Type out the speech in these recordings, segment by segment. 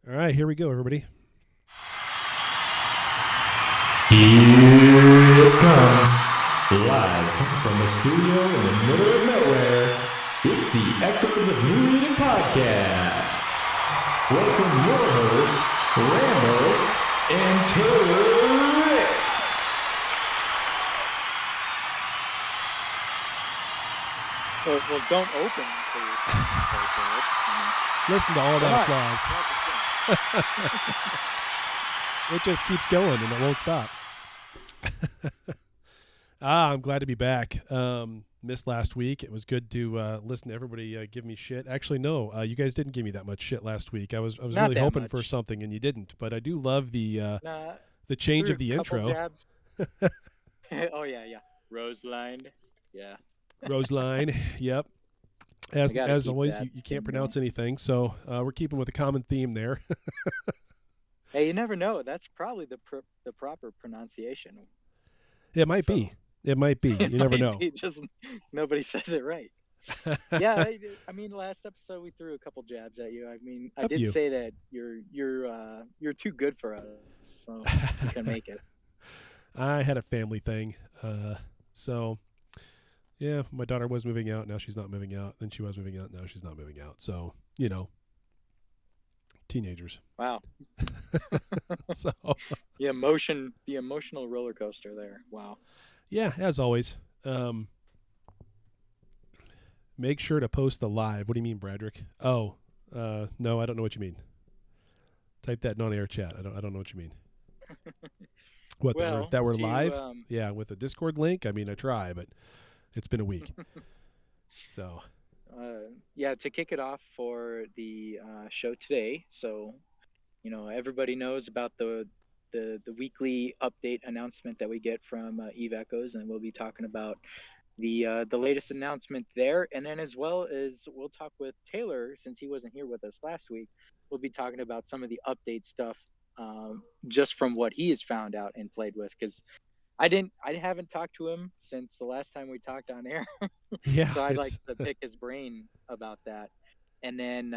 All right, here we go, everybody. Here it comes, live from the studio in the middle of nowhere. It's the Echoes of New Eden Podcast. Welcome your hosts, Rambo and Taylor Rick. Well, don't open for yourself. Listen to all that applause. It just keeps going and it won't stop. I'm glad to be back. Missed last week. It was good to listen to everybody give me shit. Actually, no, you guys didn't give me that much shit last week. I was really hoping for something, and you didn't. But I do love the change of the intro. Jabs. Oh yeah. Roseline. Yeah. Roseline. Yep. As always, you can't pronounce anything, so we're keeping with a common theme there. Hey, you never know. That's probably the proper pronunciation. It might be. It might be. You never know. Just nobody says it right. Yeah, I mean, last episode we threw a couple jabs at you. I mean, I did say that you're too good for us, so you can make it. I had a family thing, so yeah, my daughter was moving out. Now she's not moving out. Then she was moving out. Now she's not moving out. So teenagers. Wow. So the emotional roller coaster there. Wow. Yeah, as always. Make sure to post the live. What do you mean, Bradrick? Oh, no, I don't know what you mean. Type that in on-air chat. I don't know what you mean. What, that we're live? Yeah, with a Discord link? I mean, I try, but it's been a week. So. Yeah, to kick it off for the show today. So, everybody knows about the weekly update announcement that we get from Eve Echoes, and we'll be talking about the latest announcement there, and then as well as we'll talk with Taylor, since he wasn't here with us last week. We'll be talking about some of the update stuff, just from what he has found out and played with, because I haven't talked to him since the last time we talked on air. Yeah. So I'd like to pick his brain about that. And then,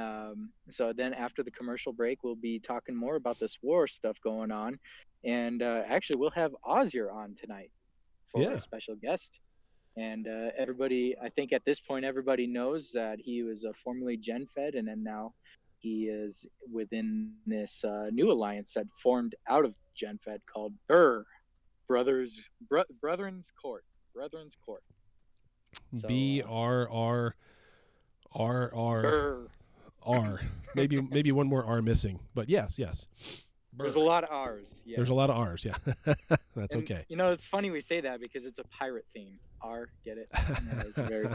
so then after the commercial break, we'll be talking more about this war stuff going on. And actually, we'll have Oyzer on tonight for a special guest. And everybody, I think at this point, everybody knows that he was formerly GenFed, and then now he is within this new alliance that formed out of GenFed called BRRRRR. Brethren's Court. So, BRRRRR. Maybe one more R missing, but yes. There's a lot of R's. Yes. There's a lot of R's. Yeah, that's okay. It's funny we say that because it's a pirate theme. R, get it? It's very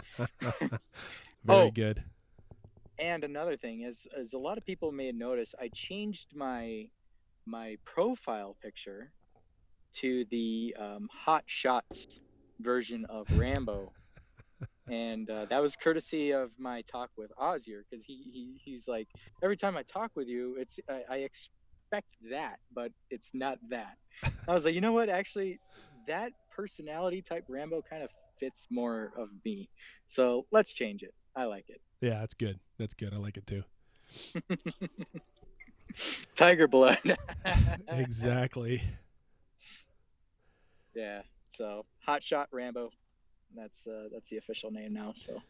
good. And another thing is a lot of people may have noticed, I changed my profile picture to the Hot Shots version of Rambo. And that was courtesy of my talk with Oyzer, because he's like, every time I talk with you, I expect that, but it's not that. I was like, you know what? Actually, that personality type Rambo kind of fits more of me. So let's change it. I like it. Yeah, that's good. I like it too. Tiger blood. Exactly. Yeah. So Hot Shot Rambo. That's the official name now. So.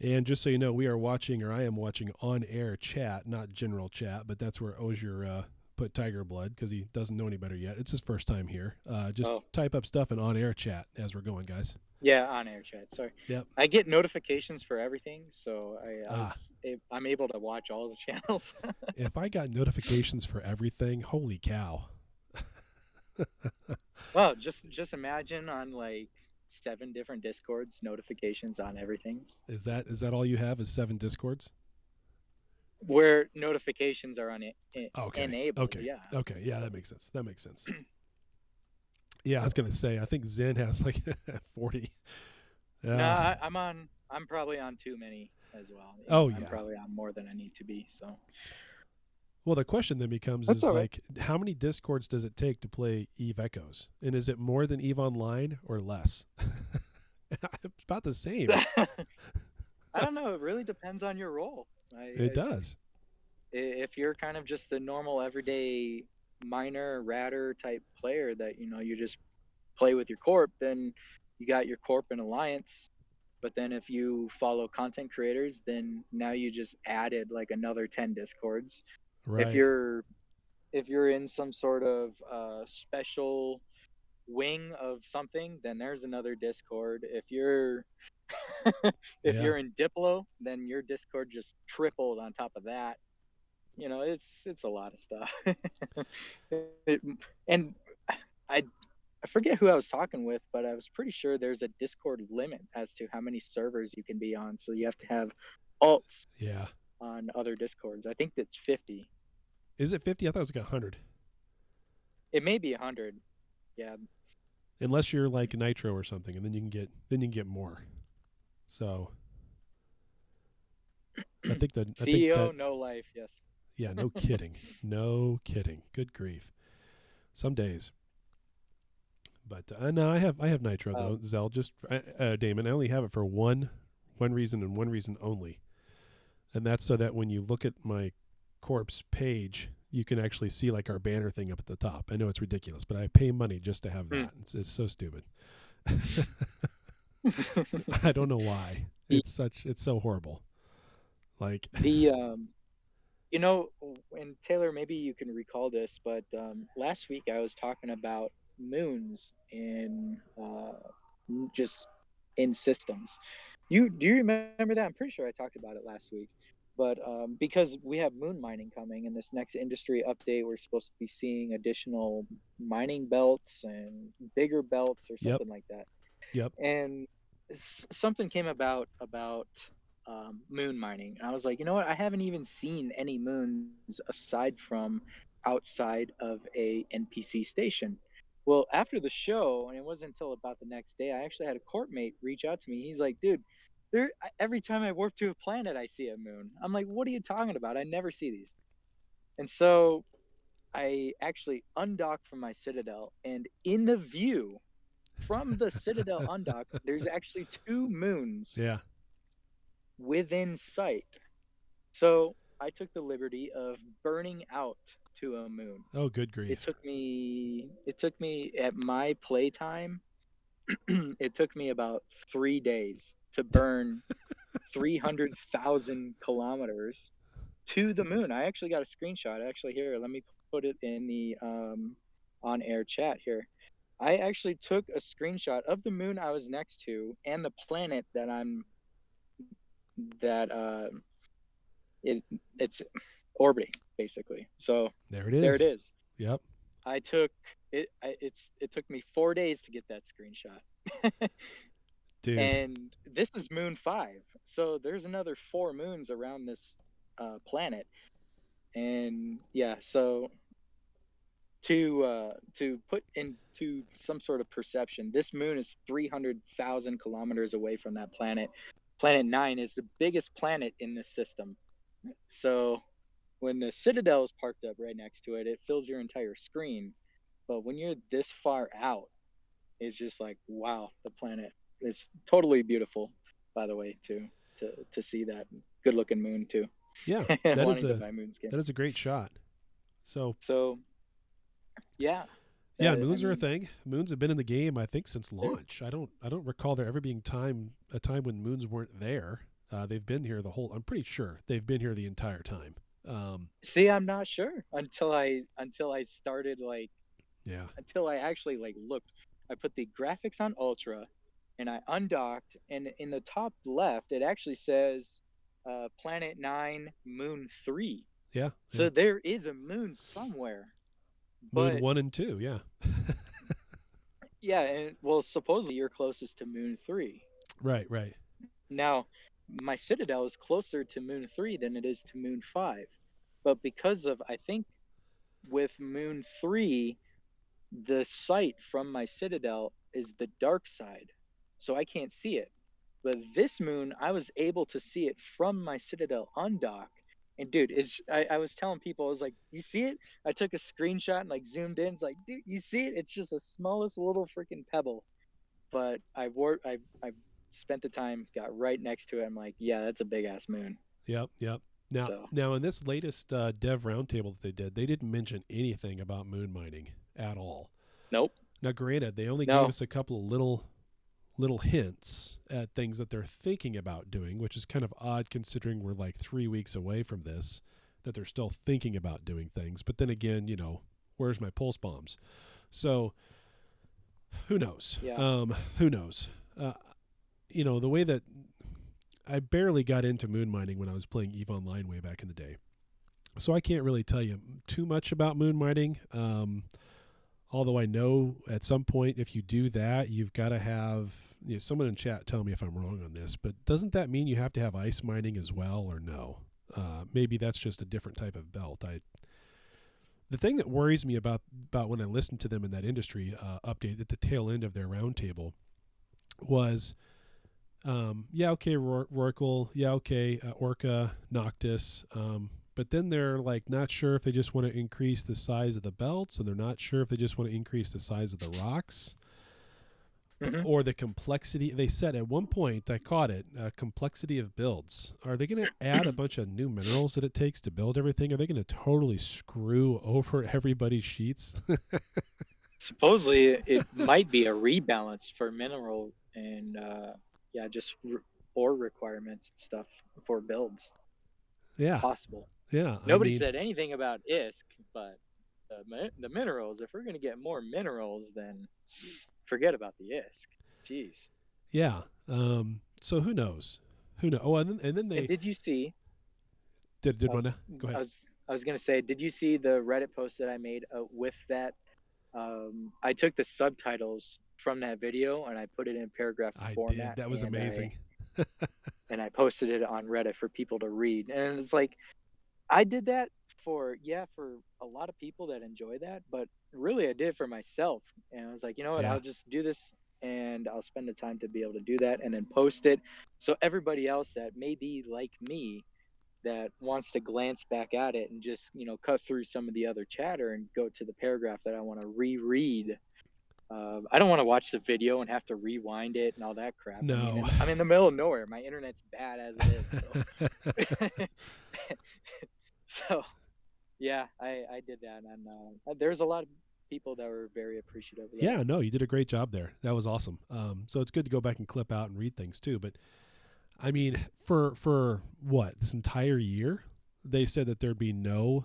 And just so you know, I am watching on-air chat, not general chat, but that's where Oyzer put Tiger Blood, because he doesn't know any better yet. It's his first time here. Type up stuff in on-air chat as we're going, guys. Yeah, on-air chat. Sorry. Yep. I get notifications for everything, so I'm able to watch all the channels. If I got notifications for everything, holy cow. Well, just imagine on like 7 different Discords, notifications on everything. Is that all you have, is 7 Discords? Where notifications are enabled. Okay. Yeah. Okay. Yeah, that makes sense. Yeah, I was gonna say, I think Zen has like 40. No, I'm probably on too many as well. I'm probably on more than I need to be. So. Well, the question then becomes how many Discords does it take to play Eve Echoes? And is it more than Eve Online or less? It's about the same. I don't know. It really depends on your role. It does. If you're kind of just the normal everyday miner ratter type player that you just play with your corp, then you got your corp and alliance. But then if you follow content creators, then now you just added like another 10 discords. If Right. you're if you're in some sort of special wing of something, then there's another discord. If you're if Yeah. you're in diplo, then your discord just tripled on top of that. It's a lot of stuff. it, and I I forget who I was talking with, but I was pretty sure there's a Discord limit as to how many servers you can be on. So you have to have alts Yeah. on other Discords. I think that's 50. Is it 50? I thought it was like 100. It may be 100. Yeah. Unless you're like Nitro or something, and then you can get more. So I think CEO, that no life. Yes. yeah, no kidding. No kidding. Good grief. Some days. But no, I have Nitro Um, though. Zell, just Damon. I only have it for one reason and one reason only, and that's so that when you look at my corpse page, you can actually see like our banner thing up at the top. I know it's ridiculous, but I pay money just to have that. It's so stupid. I don't know why. the It's so horrible. Like the you know, and Taylor, maybe you can recall this, but last week I was talking about moons in just in systems. Do you remember that? I'm pretty sure I talked about it last week. But because we have moon mining coming in this next industry update, we're supposed to be seeing additional mining belts and bigger belts or yep, something like that. yep, And something came about moon mining, and I was like, you know what? I haven't even seen any moons aside from outside of a NPC station. Well, after the show, and it wasn't until about the next day, I actually had a court mate reach out to me. He's like, dude, every time I warp to a planet, I see a moon. I'm like, what are you talking about? I never see these. And so I actually undocked from my Citadel, and in the view from the Citadel undock, there's actually two moons yeah. within sight. So I took the liberty of burning out to a moon. Oh, good It grief. took me it took me at my playtime, it took me about 3 days to burn 300,000 kilometers to the moon. I actually got a screenshot. Actually, here, let me put it in the on air chat here. I actually took a screenshot of the moon I was next to and the planet that it it's orbiting basically. So There it there it is. is. Yep, I took it. It took me 4 days to get that screenshot, dude. and this is Moon 5. So there's another 4 moons around this planet, and yeah. So to put into some sort of perception, this moon is 300,000 kilometers away from that planet. Planet 9 is the biggest planet in this system. So when the Citadel is parked up right next to it, it fills your entire screen. But when you're this far out, it's just like, wow, the planet is totally beautiful, by the way, to see that good looking moon too. Yeah, that is Wanting to a buy moon skin. that is a great shot. So So yeah, yeah, I moons are a mean, thing. Moons have been in the game, I think, since launch. I don't recall there ever being a time when moons weren't there. They've been here the whole. I'm pretty sure they've been here the entire time. see, I'm not sure until I started like Yeah. until I actually like looked. I put the graphics on ultra, and I undocked, and in the top left, it actually says Planet 9, Moon 3. Yeah. Yeah. So there is a moon somewhere. Moon But 1 and 2. Yeah. yeah, and well, supposedly you're closest to Moon 3. Right. Right. Now, my Citadel is closer to Moon 3 than it is to Moon 5. But because of, I think, with Moon 3, the sight from my Citadel is the dark side. So I can't see it. But this moon, I was able to see it from my Citadel undock. And dude, I was telling people, I was like, you see it? I took a screenshot and like zoomed in. It's like, dude, you see it? It's just the smallest little freaking pebble. But I spent the time, got right next to it. I'm like, yeah, that's a big ass moon. Yep. Yep. Now in this latest dev roundtable that they didn't mention anything about moon mining at all. Nope. Now, granted, they only gave us a couple of little hints at things that they're thinking about doing, which is kind of odd considering we're like 3 weeks away from this, that they're still thinking about doing things. But then again, where's my pulse bombs? So who knows? Yeah. Who knows? The way that I barely got into moon mining when I was playing EVE Online way back in the day. So I can't really tell you too much about moon mining. Although I know at some point if you do that, you've got to have someone in chat tell me if I'm wrong on this, but doesn't that mean you have to have ice mining as well, or no? Maybe that's just a different type of belt. The thing that worries me about when I listened to them in that industry update at the tail end of their roundtable was, Rorqual, Orca, Noctis, but then they're like not sure if they just want to increase the size of the belts, and they're not sure if they just want to increase the size of the rocks or the complexity. They said at one point, I caught it, complexity of builds. Are they going to add a bunch of new minerals that it takes to build everything? Are they going to totally screw over everybody's sheets? Supposedly, it might be a rebalance for mineral and just ore requirements and stuff for builds. Yeah. Possible. Yeah. Nobody said anything about ISK, but the minerals, if we're going to get more minerals, then forget about the ISK. Jeez. Yeah. So who knows? Oh, and then they... And did you see... Go ahead. I was going to say, did you see the Reddit post that I made with that? I took the subtitles from that video and I put it in paragraph format. I did. That was amazing. And I posted it on Reddit for people to read. And it's like, I did that for a lot of people that enjoy that, but really I did it for myself. And I was like, you know what, I'll just do this and I'll spend the time to be able to do that and then post it. So everybody else that may be like me that wants to glance back at it and just, cut through some of the other chatter and go to the paragraph that I want to reread. I don't want to watch the video and have to rewind it and all that crap. No. I'm in the middle of nowhere. My internet's bad as it is. So yeah, I did that. And there's a lot of people that were very appreciative of that. Yeah, no, you did a great job there. That was awesome. So it's good to go back and clip out and read things too. But I mean, for what, this entire year, they said that there'd be no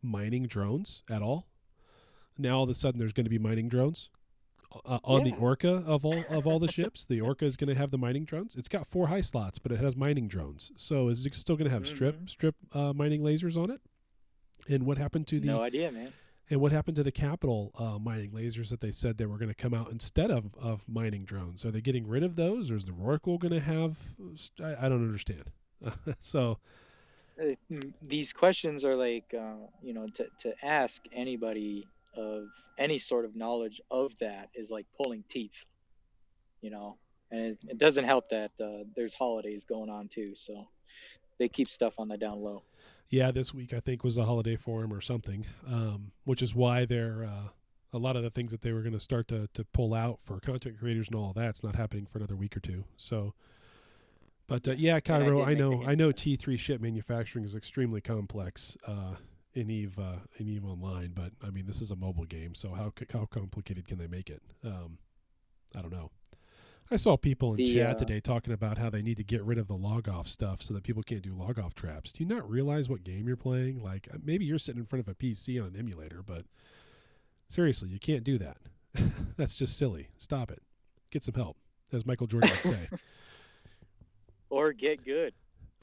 mining drones at all. Now all of a sudden there's going to be mining drones on the Orca of all the ships. The Orca is going to have the mining drones. It's got 4 high slots, but it has mining drones. So is it still going to have strip mining lasers on it? And what happened to no idea, man. And what happened to the capital mining lasers that they said they were going to come out instead of mining drones? Are they getting rid of those, or is the Rorqual going to have? I don't understand. So these questions are like, to ask anybody of any sort of knowledge of that is like pulling teeth, and it doesn't help that there's holidays going on too, so they keep stuff on the down low. Yeah, this week I think was a holiday for them or something, which is why they're a lot of the things that they were going to start to pull out for content creators and all of that's not happening for another week or two. So, but Cairo, I know T3 ship manufacturing is extremely complex in EVE Online, but I mean this is a mobile game, so how complicated can they make it? I don't know. I saw people in chat today talking about how they need to get rid of the log off stuff so that people can't do log off traps. Do you not realize what game you're playing? Like maybe you're sitting in front of a PC on an emulator, but seriously, you can't do that. That's just silly. Stop it. Get some help, as Michael Jordan would say. Or get good.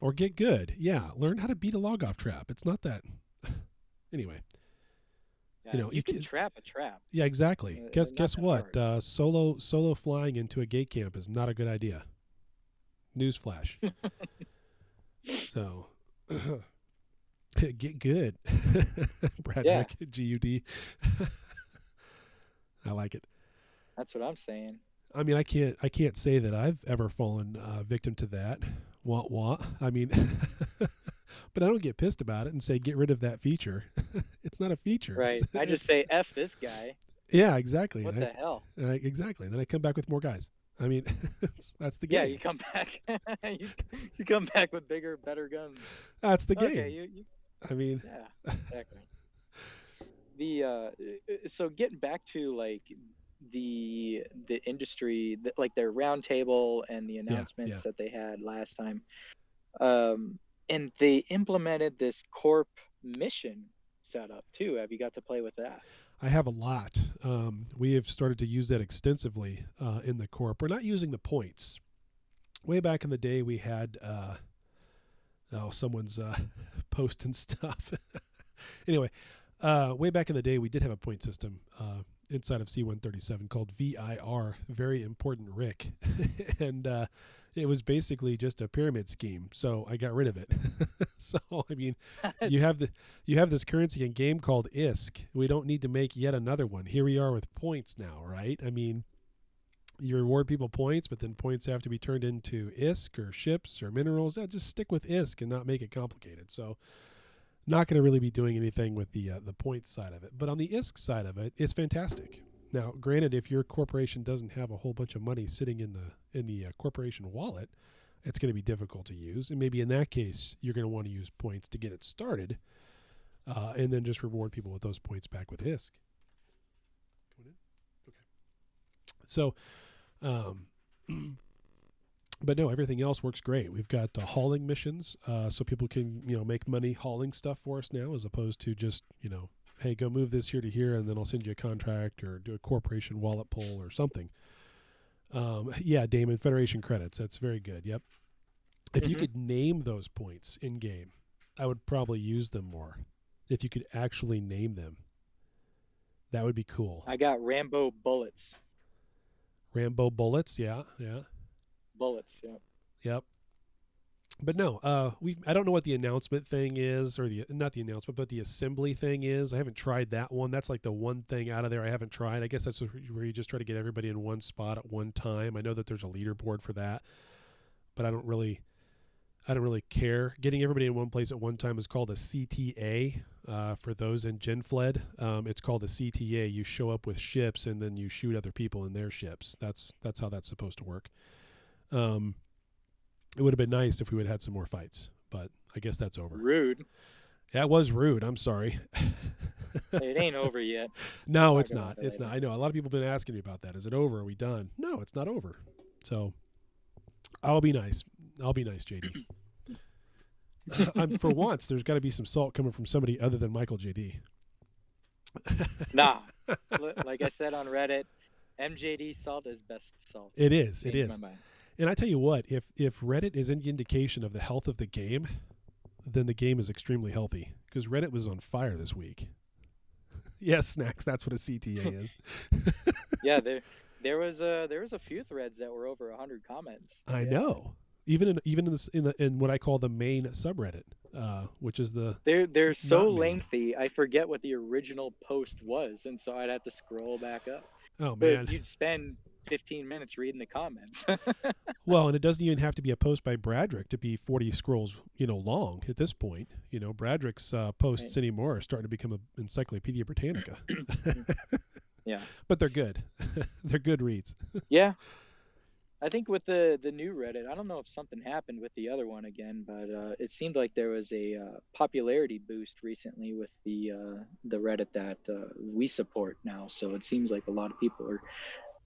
Or get good. Yeah, learn how to beat a log off trap. It's not that. Anyway. Yeah, you can trap a trap. Yeah, exactly. Guess what? Solo flying into a gate camp is not a good idea. Newsflash. So, get good, Bradrick. GUD. I like it. That's what I'm saying. I mean, I can't say that I've ever fallen victim to that. Wah. I mean, but I don't get pissed about it and say get rid of that feature. It's not a feature. Right. I just say F this guy. Yeah, exactly. What the hell? Exactly. Then I come back with more guys. I mean, that's the Yeah, game. you come back. you come back with bigger, better guns. That's the Okay, game. you I mean, yeah, exactly. So getting back to like the industry, like their roundtable and the yeah, yeah. announcements that they had last time, and they implemented this corp mission setup too. Have you got to play with that? I have a lot. We have started to use that extensively in the corp. We're not using the points. Way back in the day, we had someone's posting stuff. Anyway, way back in the day, we did have a point system inside of C-137 called VIR, Very Important Rick, and it was basically just a pyramid scheme. So I got rid of it. So I mean, you have this currency in game called ISK. We don't need to make yet another one. Here we are with points now, right? I mean, you reward people points, but then points have to be turned into ISK or ships or minerals. Just stick with ISK and not make it complicated. So not going to really be doing anything with the points side of it. But on the ISK side of it, it's fantastic. Now, granted, if your corporation doesn't have a whole bunch of money sitting in the corporation wallet, it's going to be difficult to use. And maybe in that case, you're going to want to use points to get it started, and then just reward people with those points back with ISK. Going in? Okay. So, but no, everything else works great. We've got hauling missions, so people can make money hauling stuff for us now, as opposed to just hey, go move this here to here, and then I'll send you a contract or do a corporation wallet pull or something. Yeah, Damon, Federation credits. That's very good. Yep. If you could name those points in game, I would probably use them more. If you could actually name them, that would be cool. I got Rambo bullets. Rambo bullets. Yeah, yeah. Bullets. Yeah. Yep. But no, I don't know what the announcement thing is, or not the announcement, but the assembly thing is. I haven't tried that one. That's like the one thing out of there I haven't tried. I guess that's where you just try to get everybody in one spot at one time. I know that there's a leaderboard for that, but I don't really care. Getting everybody in one place at one time is called a CTA. For those in Genfled, it's called a CTA. You show up with ships and then you shoot other people in their ships. That's how that's supposed to work. It would have been nice if we would have had some more fights, but I guess that's over. Rude. That was rude. I'm sorry. It ain't over yet. No, it's not. It's not. I know a lot of people have been asking me about that. Is it over? Are we done? No, it's not over. So I'll be nice. I'll be nice, JD. For once, there's got to be some salt coming from somebody other than Michael JD. Nah. Like I said on Reddit, MJD salt is best salt. It is. It is. And I tell you what, if Reddit is any indication of the health of the game, then the game is extremely healthy, because Reddit was on fire this week. Yes, Snacks, that's what a CTA is. Yeah, there was a few threads that were over 100 comments. I know. Even in what I call the main subreddit, which is they're so lengthy. I forget what the original post was, and so I'd have to scroll back up. Oh man, but you'd spend 15 minutes reading the comments. Well, and it doesn't even have to be a post by BRRRRRR to be 40 scrolls, long at this point. BRRRRR's posts anymore are starting to become an Encyclopedia Britannica. Yeah. But they're good. They're good reads. Yeah. I think with the new Reddit, I don't know if something happened with the other one again, but it seemed like there was a popularity boost recently with the Reddit that we support now. So it seems like a lot of people are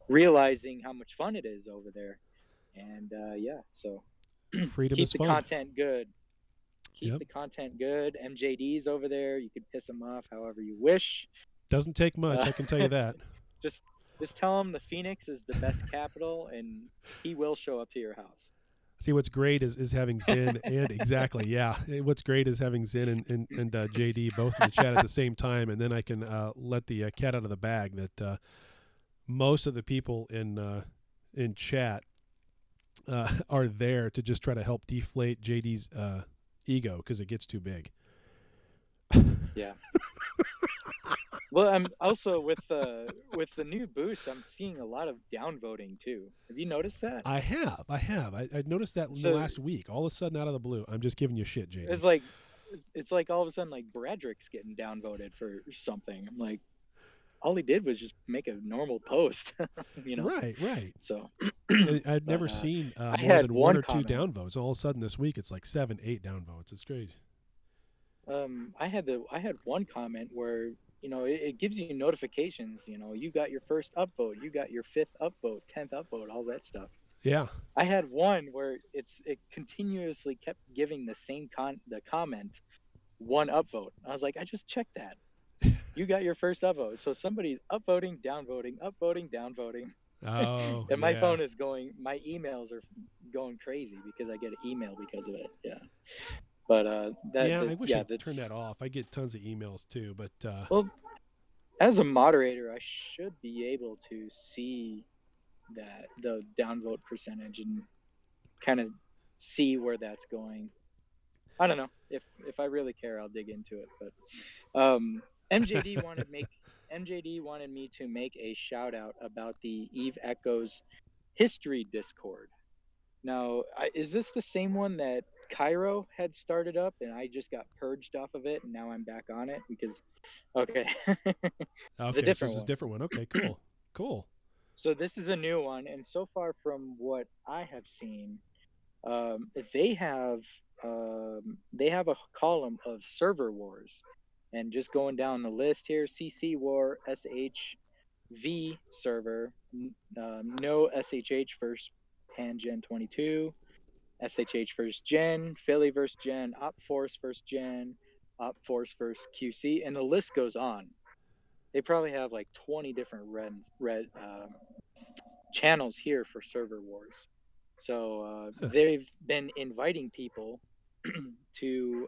realizing how much fun it is over there. And so freedom keep is the fun. Content good. Keep the content good. MJD's over there. You can piss them off however you wish. Doesn't take much, I can tell you that. Just tell him the Phoenix is the best capital, and he will show up to your house. See, what's great is having Zen and exactly, yeah. What's great is having Zen and JD both in the chat at the same time, and then I can let the cat out of the bag that most of the people in chat are there to just try to help deflate JD's ego because it gets too big. Yeah. Well, I'm also with the new boost, I'm seeing a lot of downvoting too. Have you noticed that? I have. I noticed that last week. All of a sudden, out of the blue, I'm just giving you shit, JD. It's like all of a sudden, like BRRRRR's getting downvoted for something. I'm like, all he did was just make a normal post, you know. Right. So, I'd but never seen I more had than one one or two comment. downvotes. All of a sudden this week, it's like 7, 8 downvotes. It's great. I had one comment where, you know, it gives you notifications. You know, you got your first upvote, you got your fifth upvote, 10th upvote, all that stuff. Yeah. I had one where it continuously kept giving the comment one upvote. I was like, I just checked that. You got your first upvote. So somebody's upvoting, downvoting. Oh, And my yeah. phone is my emails are going crazy because I get an email because of it. Yeah. But Yeah, I wish I turned that that's, off. I get tons of emails too, but well, as a moderator, I should be able to see that the downvote percentage and kind of see where that's going. I don't know. If I really care, I'll dig into it. But MJD wanted me to make a shout out about the Eve Echoes history Discord. Now, is this the same one that Cairo had started up and I just got purged off of it and now I'm back on it because okay. It's a okay, so different this is a one. different one. Okay, cool. Cool. So this is a new one, and so far from what I have seen, um, they have they have a column of server wars, and just going down the list here: CC War, SHV server, no SHH first pan Gen 22, SHH first gen, Philly first gen, Op Force first gen, Op Force first QC, and the list goes on. They probably have like 20 different red channels here for server wars. So Huh. they've been inviting people to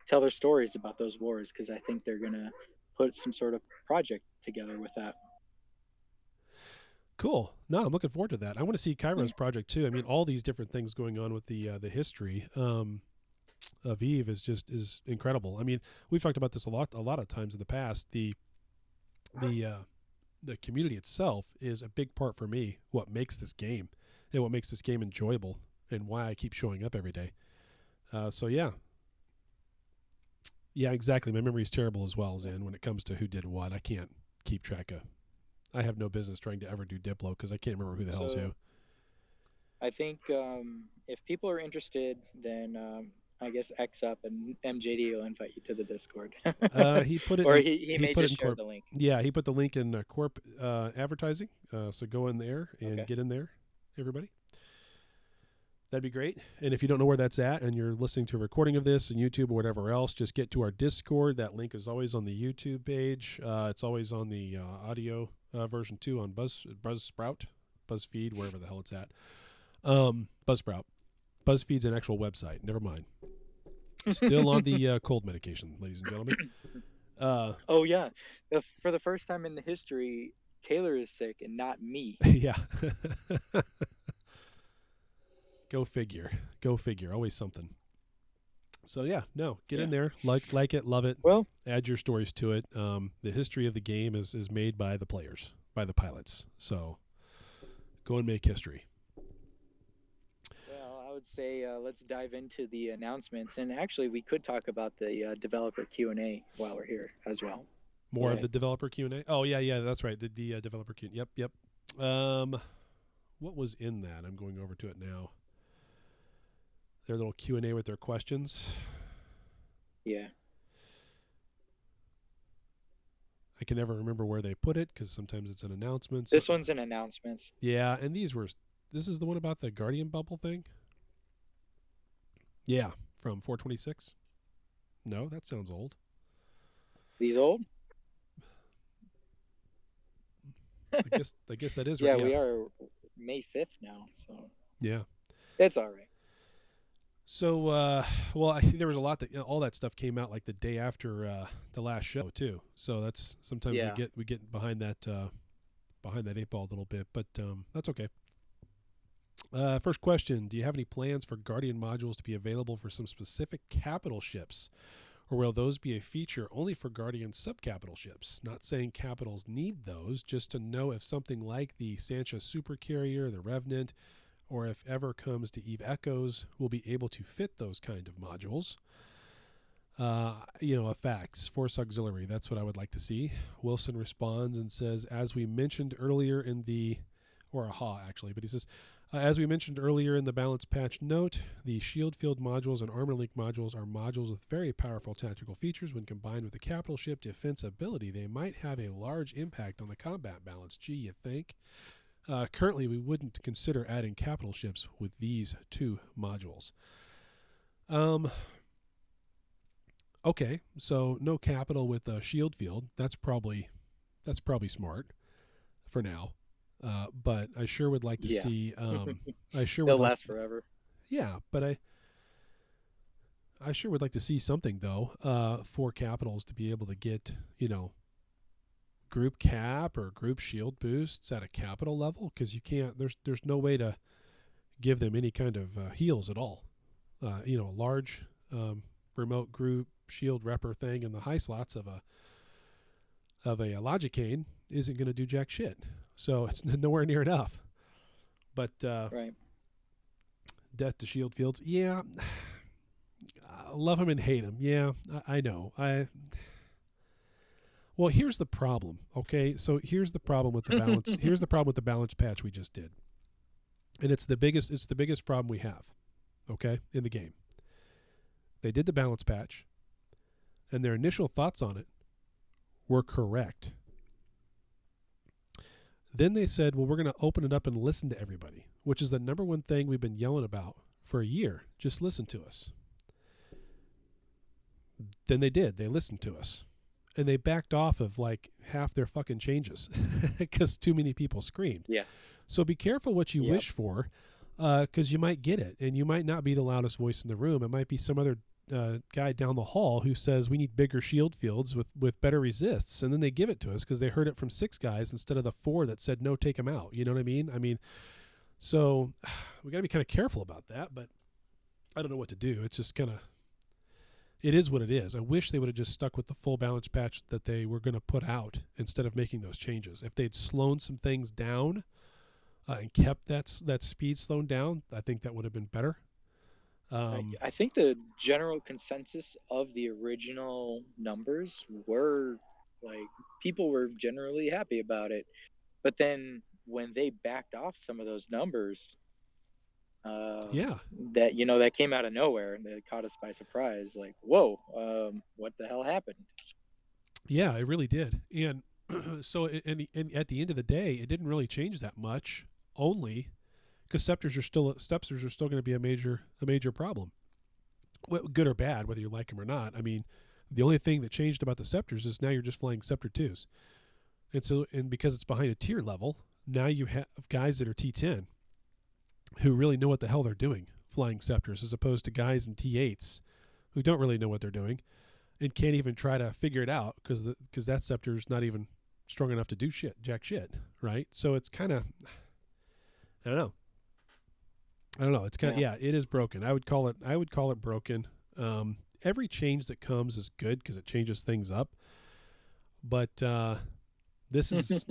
tell their stories about those wars because I think they're gonna put some sort of project together with that. Cool. No, I'm looking forward to that. I want to see Yeah. Cairo's project too. I mean, all these different things going on with the history of Eve is incredible. I mean, we've talked about this a lot of times in the past. The uh, the community itself is a big part for me. What makes this game and what makes this game enjoyable and why I keep showing up every day. So yeah, exactly. My memory is terrible as well, Zan. When it comes to who did what, I can't keep track of. I have no business trying to ever do Diplo because I can't remember who the hell's who. So I think if people are interested, then I guess X up and MJD will invite you to the Discord, He put it or in. he He may put it just in share corp. the link. Yeah, he put the link in corp advertising. So go in there and Okay. get in there, everybody. That'd be great. And if you don't know where that's at and you're listening to a recording of this on YouTube or whatever else, just get to our Discord. That link is always on the YouTube page. It's always on the audio version too on Buzzsprout, BuzzFeed, wherever the hell it's at. Buzzsprout. BuzzFeed's an actual website. Never mind. Still on the cold medication, ladies and gentlemen. Oh yeah, for the first time in the history, Taylor is sick and not me. Yeah. Go figure. Go figure. Always something. So yeah, no, get Yeah. in there, like it, love it, Well, add your stories to it. The history of the game is made by the players, by the pilots. So go and make history. I would say let's dive into the announcements, and actually, we could talk about the developer Q&A while we're here as well. Go More of ahead. the developer Q&A. Oh yeah, that's right. The developer Q. Yep. What was in that? I'm going over to it now. Their little Q&A with their questions. Yeah. I can never remember where they put it because sometimes it's an announcement. This one's an announcements. Yeah, and this is the one about the Guardian bubble thing? Yeah, from 426. No, that sounds old. These old? I guess that is Yeah, right. Yeah. we are May 5th now, so Yeah. it's all right. So, well, there was a lot that all that stuff came out like the day after the last show too. So that's sometimes Yeah. we get behind that eight ball a little bit, but that's okay. First question: do you have any plans for Guardian modules to be available for some specific capital ships, or will those be a feature only for Guardian subcapital ships? Not saying capitals need those, just to know if something like the Sancha Supercarrier, the Revenant, or if ever comes to Eve Echoes, will be able to fit those kind of modules. Effects, Force Auxiliary. That's what I would like to see. Wilson responds and says, as we mentioned earlier in the, or aha actually, but he says, as we mentioned earlier in the balance patch note, the shield field modules and armor link modules are modules with very powerful tactical features. When combined with the capital ship defense ability, they might have a large impact on the combat balance. Gee, you think? Currently, we wouldn't consider adding capital ships with these two modules. Okay, so no capital with a shield field. That's probably smart for now. But I sure would like to see. I sure they'll would last forever. Yeah, but I sure would like to see something though for capitals to be able to get group cap or group shield boosts at a capital level, because you can't. There's no way to give them any kind of heals at all. A large remote group shield repper thing in the high slots of a Logicane isn't going to do jack shit. So it's nowhere near enough. But right. Death to shield fields, yeah. Love them and hate them, yeah. I know. Well, here's the problem. Okay, so here's the problem with the balance. Here's the problem with the balance patch we just did, and it's the biggest problem we have. Okay, in the game, they did the balance patch, and their initial thoughts on it were correct. Then they said, well, we're going to open it up and listen to everybody, which is the number one thing we've been yelling about for a year. Just listen to us. Then they did. They listened to us. And they backed off of like half their fucking changes because too many people screamed. Yeah. So be careful what you wish for, because you might get it, and you might not be the loudest voice in the room. It might be some other guy down the hall who says we need bigger shield fields with better resists, and then they give it to us because they heard it from 6 guys instead of the 4 that said no, take them out. You know what I mean? So we got to be kind of careful about that, but I don't know what to do. It's just kind of, it is what it is. I wish they would have just stuck with the full balance patch that they were going to put out instead of making those changes. If they'd slowed some things down and kept that speed slowed down, I think that would have been better. I think the general consensus of the original numbers were like people were generally happy about it, but then when they backed off some of those numbers, that came out of nowhere and that caught us by surprise. Like, whoa, what the hell happened? Yeah, it really did. And so, and at the end of the day, it didn't really change that much. Only because scepters are still going to be a major problem, good or bad, whether you like them or not. I mean, the only thing that changed about the scepters is now you're just flying scepter 2s, and because it's behind a tier level, now you have guys that are T10 who really know what the hell they're doing flying scepters, as opposed to guys in T8s who don't really know what they're doing and can't even try to figure it out because that scepter is not even strong enough to do jack shit, right? So it's kind of, I don't know. It's kind of, it is broken. I would call it broken. Every change that comes is good because it changes things up. But this is,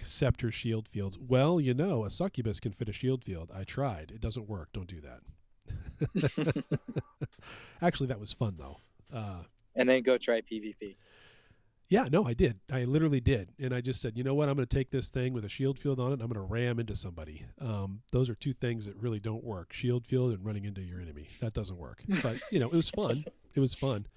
scepter shield fields. Well, a succubus can fit a shield field. I tried. It doesn't work. Don't do that. Actually, that was fun though. And then go try PvP. Yeah, no, I did. I literally did. And I just said, you know what? I'm going to take this thing with a shield field on it, and I'm going to ram into somebody. Those are two things that really don't work. Shield field and running into your enemy. That doesn't work. But, it was fun. It was fun.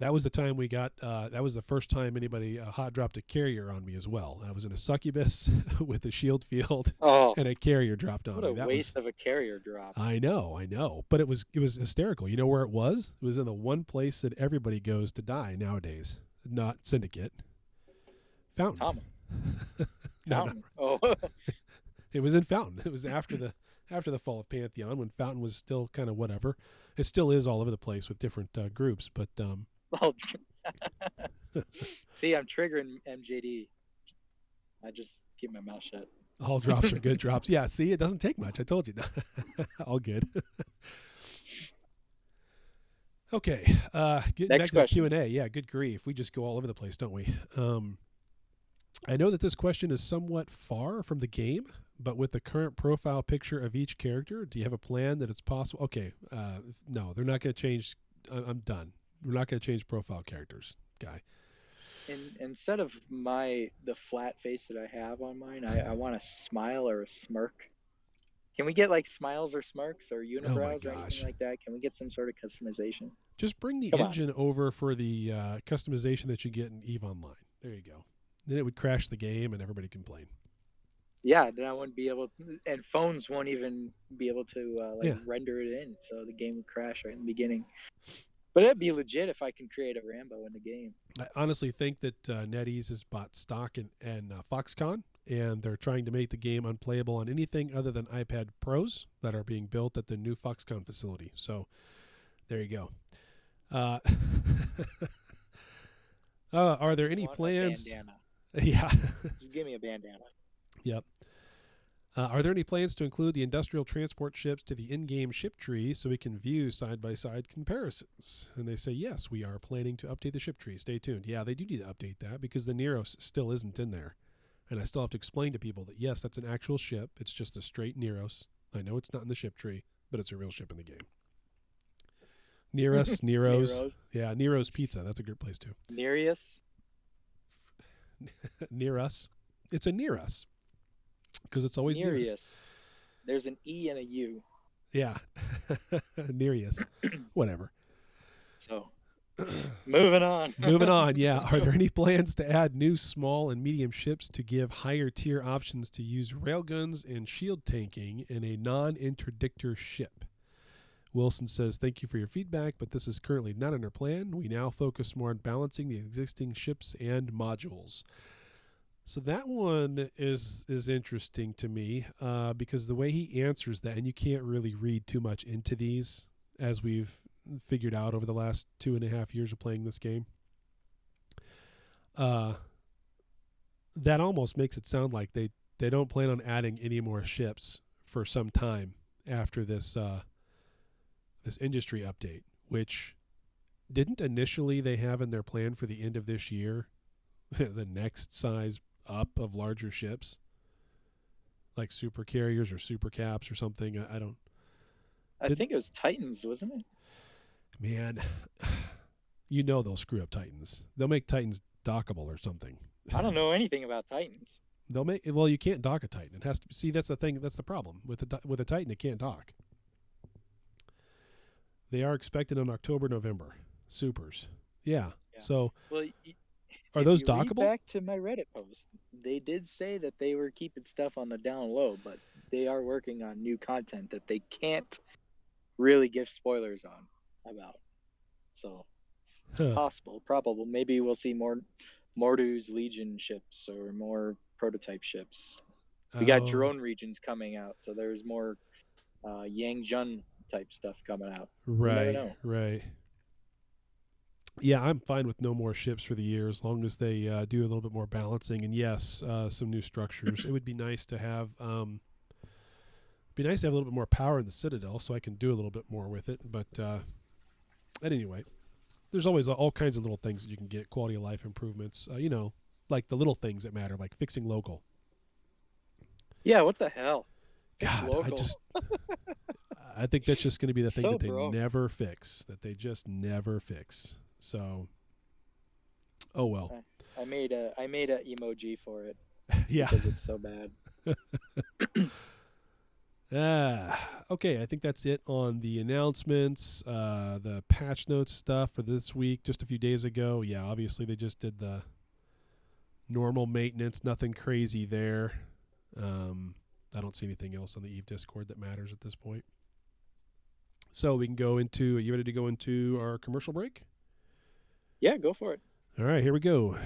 That was the time we got, that was the first time anybody hot dropped a carrier on me as well. I was in a succubus with a shield field and a carrier dropped on me. What a waste of a carrier drop. I know. But it was hysterical. You know where it was? It was in the one place that everybody goes to die nowadays. Not Syndicate. Fountain. Fountain. No. Oh. It was in Fountain. It was after the fall of Pantheon, when Fountain was still kind of whatever. It still is all over the place with different groups, but see, I'm triggering MJD. I just keep my mouth shut. All drops are good drops. Yeah, see, it doesn't take much. I told you. All good. Okay, getting back to the Q&A. Yeah, good grief. We just go all over the place, don't we? I know that this question is somewhat far from the game, but with the current profile picture of each character, do you have a plan that it's possible? Okay, no, they're not going to change I'm done. We're not going to change profile characters, guy. Instead of the flat face that I have on mine, I want a smile or a smirk. Can we get like smiles or smirks or unibrows or anything like that? Can we get some sort of customization? Just bring the engine over for the customization that you get in EVE Online. There you go. Then it would crash the game and everybody complain. Yeah, then I wouldn't be able to, and phones won't even be able to render it in, so the game would crash right in the beginning. But it'd be legit if I can create a Rambo in the game. I honestly think that NetEase has bought stock in Foxconn, and they're trying to make the game unplayable on anything other than iPad Pros that are being built at the new Foxconn facility. So there you go. Are there any plans? Yeah. Just give me a bandana. Yep. Are there any plans to include the industrial transport ships to the in-game ship tree so we can view side-by-side comparisons? And they say, yes, we are planning to update the ship tree. Stay tuned. Yeah, they do need to update that because the Neros still isn't in there. And I still have to explain to people that, yes, that's an actual ship. It's just a straight Neros. I know it's not in the ship tree, but it's a real ship in the game. Neros. Yeah, Nero's Pizza. That's a good place, too. Nereus? Near us. It's a near us. Because it's always Nereus. There's an E and a U. Yeah. Nereus. Whatever. So, moving on. Moving on, yeah. Are there any plans to add new small and medium ships to give higher tier options to use railguns and shield tanking in a non-interdictor ship? Wilson says, thank you for your feedback, but this is currently not in our plan. We now focus more on balancing the existing ships and modules. So that one is interesting to me because the way he answers that, and you can't really read too much into these as we've figured out over the last 2.5 years of playing this game. That almost makes it sound like they don't plan on adding any more ships for some time after this this industry update, which didn't initially they have in their plan for the end of this year the next size up of larger ships like super carriers or super caps or something. I think it was Titans, wasn't it? Man, you know they'll screw up Titans. They'll make Titans dockable or something. I don't know anything about Titans. You can't dock a Titan. It has to see, that's the thing, that's the problem with a Titan. It can't dock. They are expected in October, November. Supers. Yeah. So are those dockable? Back to my Reddit post. They did say that they were keeping stuff on the down low, but they are working on new content that they can't really give spoilers on about. So possible, probable. Maybe we'll see more Mordu's Legion ships or more prototype ships. We got drone regions coming out, so there's more Yang Jun type stuff coming out. Right. Yeah, I'm fine with no more ships for the year as long as they do a little bit more balancing and yes, some new structures. It would be nice to have a little bit more power in the Citadel so I can do a little bit more with it. But anyway, there's always all kinds of little things that you can get, quality of life improvements. Like the little things that matter, like fixing local. Yeah, what the hell? God, I think that's just going to be the thing that they never fix. That they just never fix. So, oh well. I made a emoji for it. Yeah, because it's so bad. Okay, I think that's it on the announcements. The patch notes stuff for this week, just a few days ago. Yeah, obviously they just did the normal maintenance, nothing crazy there. I don't see anything else on the EVE Discord that matters at this point. So we can go into, are you ready to go into our commercial break? Yeah, go for it. All right, here we go.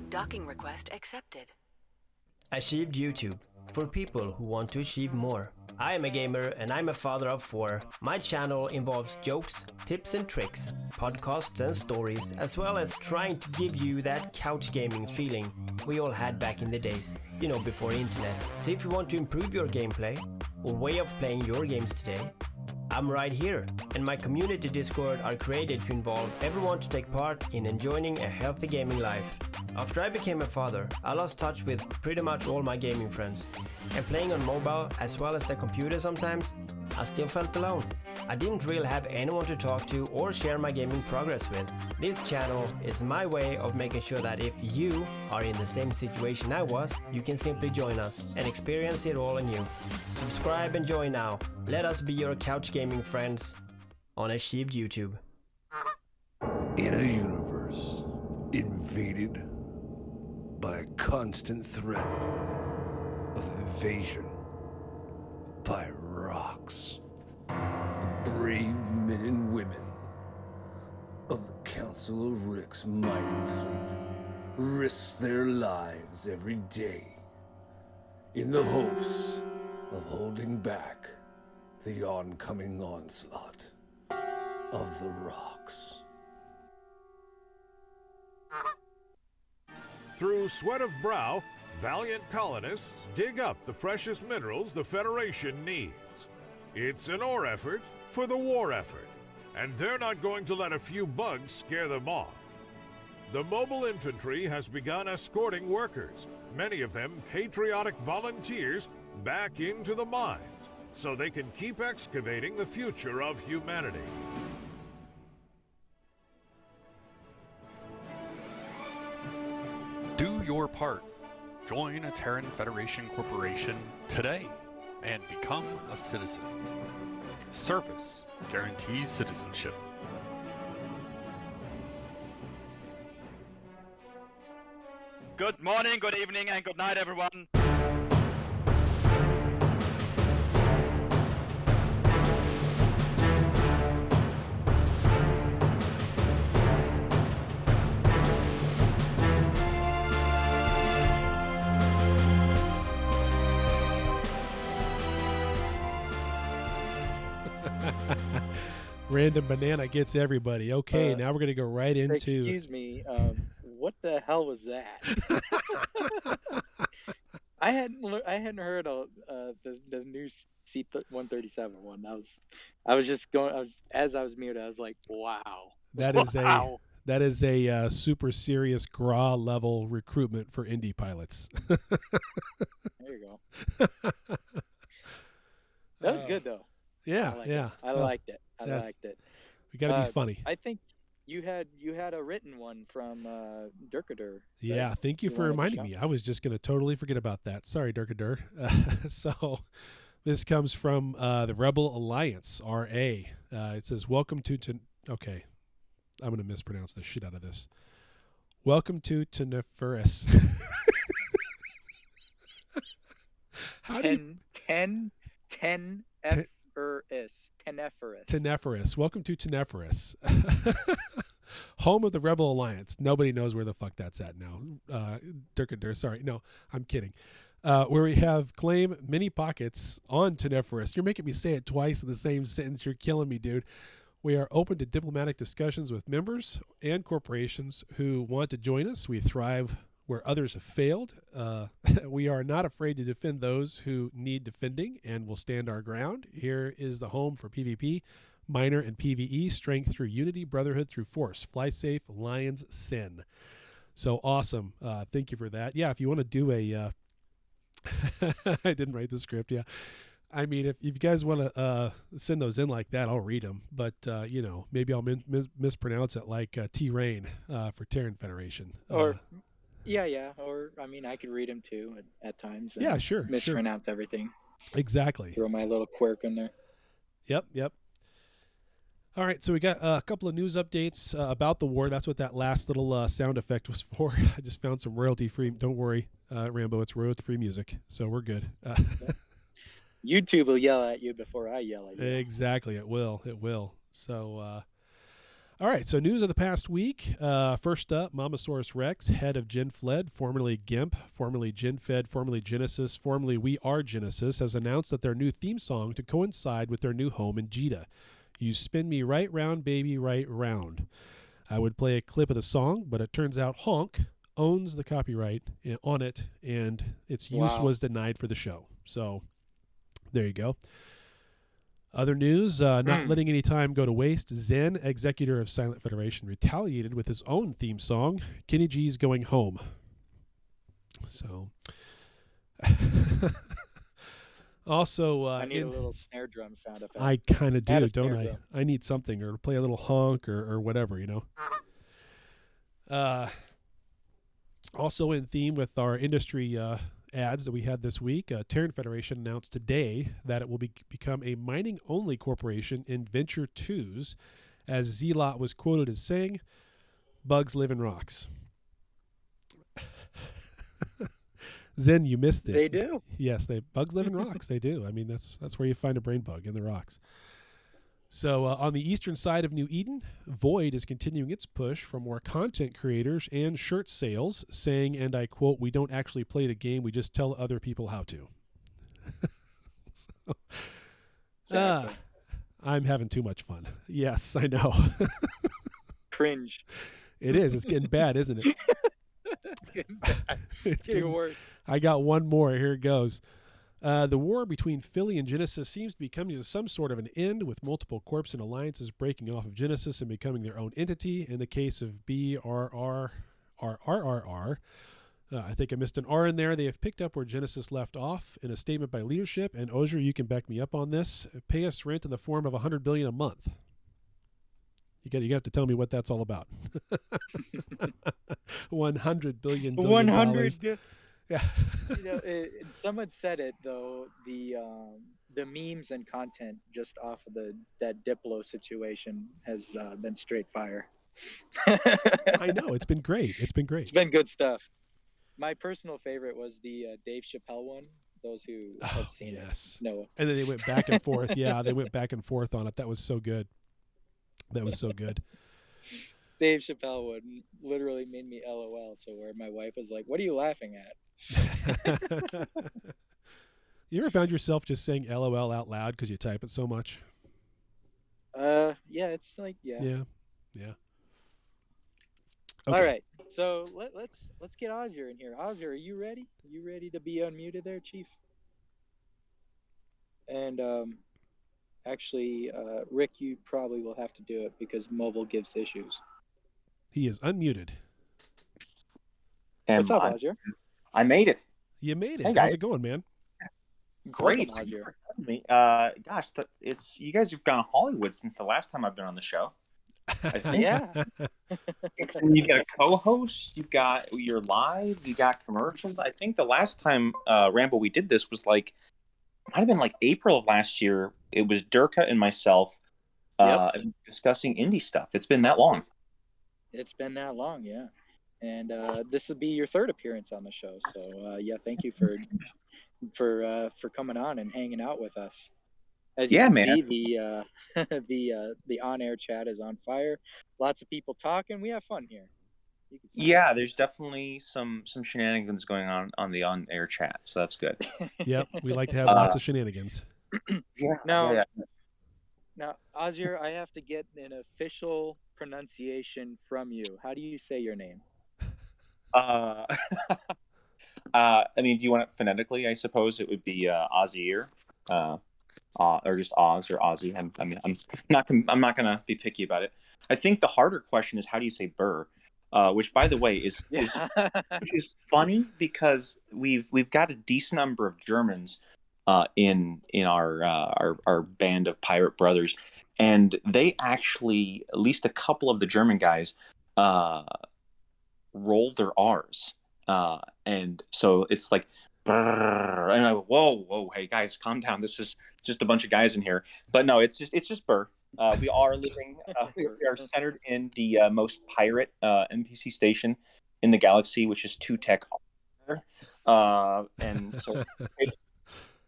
Docking request accepted. Achieved YouTube. For people who want to achieve more, I am a gamer and I'm a father of 4. My channel involves jokes, tips and tricks, podcasts and stories, as well as trying to give you that couch gaming feeling we all had back in the days, before internet. So if you want to improve your gameplay or way of playing your games today, I'm right here, and my community Discord are created to involve everyone to take part in enjoying a healthy gaming life. After I became a father, I lost touch with pretty much all my gaming friends, and playing on mobile as well as the computer sometimes, I still felt alone. I didn't really have anyone to talk to or share my gaming progress with. This channel is my way of making sure that if you are in the same situation I was, you can simply join us and experience it all anew. Subscribe and join now. Let us be your couch gaming friends on Achieved YouTube. In a universe invaded by a constant threat of invasion by rocks, the brave men and women of the Council of Rick's mighty fleet risk their lives every day in the hopes of holding back the oncoming onslaught of the rocks. Through sweat of brow, valiant colonists dig up the precious minerals the Federation needs. It's an ore effort for the war effort, and they're not going to let a few bugs scare them off. The mobile infantry has begun escorting workers, many of them patriotic volunteers, back into the mines so they can keep excavating the future of humanity. Do your part. Join a Terran Federation corporation today and become a citizen. Service guarantees citizenship. Good morning, good evening, and good night, everyone. Random banana gets everybody. Okay, now we're going to go right into... Excuse me, what the hell was that? I hadn't heard of the new C-137 one. I was as I was muted, I was like, wow. That is a super serious GRA level recruitment for indie pilots. There you go. That was good though. Yeah, I liked it. I liked it. We got to be funny. I think you had a written one from BRRRRRR. Yeah, thank you for reminding me. I was just going to totally forget about that. Sorry, BRRRRRR. So this comes from the Rebel Alliance, RA. It says, welcome to okay, I'm going to mispronounce the shit out of this. Welcome to Teneferis. How do you... Teneferis. Welcome to Teneferis. Home of the Rebel Alliance. Nobody knows where the fuck that's at now. BRRRRR, sorry. No, I'm kidding. Where we have claim many pockets on Teneferis. You're making me say it twice in the same sentence. You're killing me, dude. We are open to diplomatic discussions with members and corporations who want to join us. We thrive where others have failed. We are not afraid to defend those who need defending and will stand our ground. Here is the home for PvP, minor, and PvE, strength through unity, brotherhood through force. Fly safe, Lions Sin. So awesome. Thank you for that. Yeah, if you want to do a... I didn't write the script, yeah. I mean, if you guys want to send those in like that, I'll read them. But, maybe I'll mispronounce it like T-Rain for Terran Federation. Yeah. Or, I mean, I could read them too at times. Yeah, sure. Mispronounce everything. Exactly. Throw my little quirk in there. Yep. All right, so we got a couple of news updates about the war. That's what that last little sound effect was for. I just found some royalty-free. Don't worry, Rambo, it's royalty-free music, so we're good. YouTube will yell at you before I yell at you. Exactly, it will. So, All right, so news of the past week. First up, Momosaurus Rex, head of GenFled, formerly GIMP, formerly GenFed, formerly Genesis, formerly We Are Genesis, has announced that their new theme song to coincide with their new home in Jeddah. You spin me right round, baby, right round. I would play a clip of the song, but it turns out Honk owns the copyright on it, and its use was denied for the show. So there you go. Other news, not letting any time go to waste, Zen, executor of Silent Federation, retaliated with his own theme song, Kenny G's Going Home. So, also... I need a little snare drum sound effect. I kind of do, don't I? Drum. I need something, or play a little honk, or whatever, you know? Also in theme with our industry ads that we had this week, Terran Federation announced today that it will become a mining-only corporation in Venture 2s, as Z-Lot was quoted as saying, "Bugs live in rocks." Zen, you missed it. They do. Yes, bugs live in rocks. They do. I mean, that's where you find a brain bug, in the rocks. So on the eastern side of New Eden, Void is continuing its push for more content creators and shirt sales, saying, and I quote, "We don't actually play the game, we just tell other people how to." I'm having too much fun. Yes, I know. Cringe. It is. It's getting bad, isn't it? It's getting bad. It's getting worse. I got one more. Here it goes. The war between Philly and Genesis seems to be coming to some sort of an end, with multiple corps and alliances breaking off of Genesis and becoming their own entity. In the case of BRRRRR, I think I missed an R in there. They have picked up where Genesis left off in a statement by leadership, and Oyzer, you can back me up on this. Pay us rent in the form of $100 billion a month. You have to tell me what that's all about. $100 billion. 100. Yeah. You know, someone said it though. The memes and content just off of that Diplo situation has been straight fire. I know, it's been great. It's been great. It's been good stuff. My personal favorite was the Dave Chappelle one. Those who have seen it know. And then they went back and forth. Yeah, they went back and forth on it. That was so good. That was so good. Dave Chappelle one literally made me LOL to where my wife was like, "What are you laughing at?" You ever found yourself just saying LOL out loud because you type it so much? Yeah, it's like yeah. Okay. All right, so let's get Oyzer in here. Oyzer, are you ready? You ready to be unmuted there, Chief? And actually, Rick, you probably will have to do it because mobile gives issues. He is unmuted. What's up, Oyzer? I made it. You made it. Hey, How's it going, man? Great. Welcome, Oyzer. Me. Gosh, it's you guys have gone Hollywood since the last time I've been on the show. I think. Yeah. You got a co-host. You've got you're live. You got commercials. I think the last time Rambo we did this was might have been April of last year. It was Durka and myself discussing indie stuff. It's been that long. It's been that long, yeah. And this will be your third appearance on the show. So yeah, thank you for coming on and hanging out with us. As you can see, the on-air chat is on fire. Lots of people talking. We have fun here. Yeah, there's definitely some shenanigans going on the on-air chat, so that's good. Yep, we like to have lots of shenanigans. Now, Oyzer, I have to get an official pronunciation from you. How do you say your name? I mean, do you want it phonetically? I suppose it would be Oyzer, or just Oz or Ozzy. I'm not gonna be picky about it. I think the harder question is how do you say Burr, which by the way is funny because we've got a decent number of Germans in our band of pirate brothers, and they actually, at least a couple of the German guys, roll their R's, and so it's like Brrr, and I go, whoa, hey guys, calm down. This is just a bunch of guys in here, but no, it's just Burr. We are living. We are centered in the most pirate NPC station in the galaxy, which is 2 Tech. And so,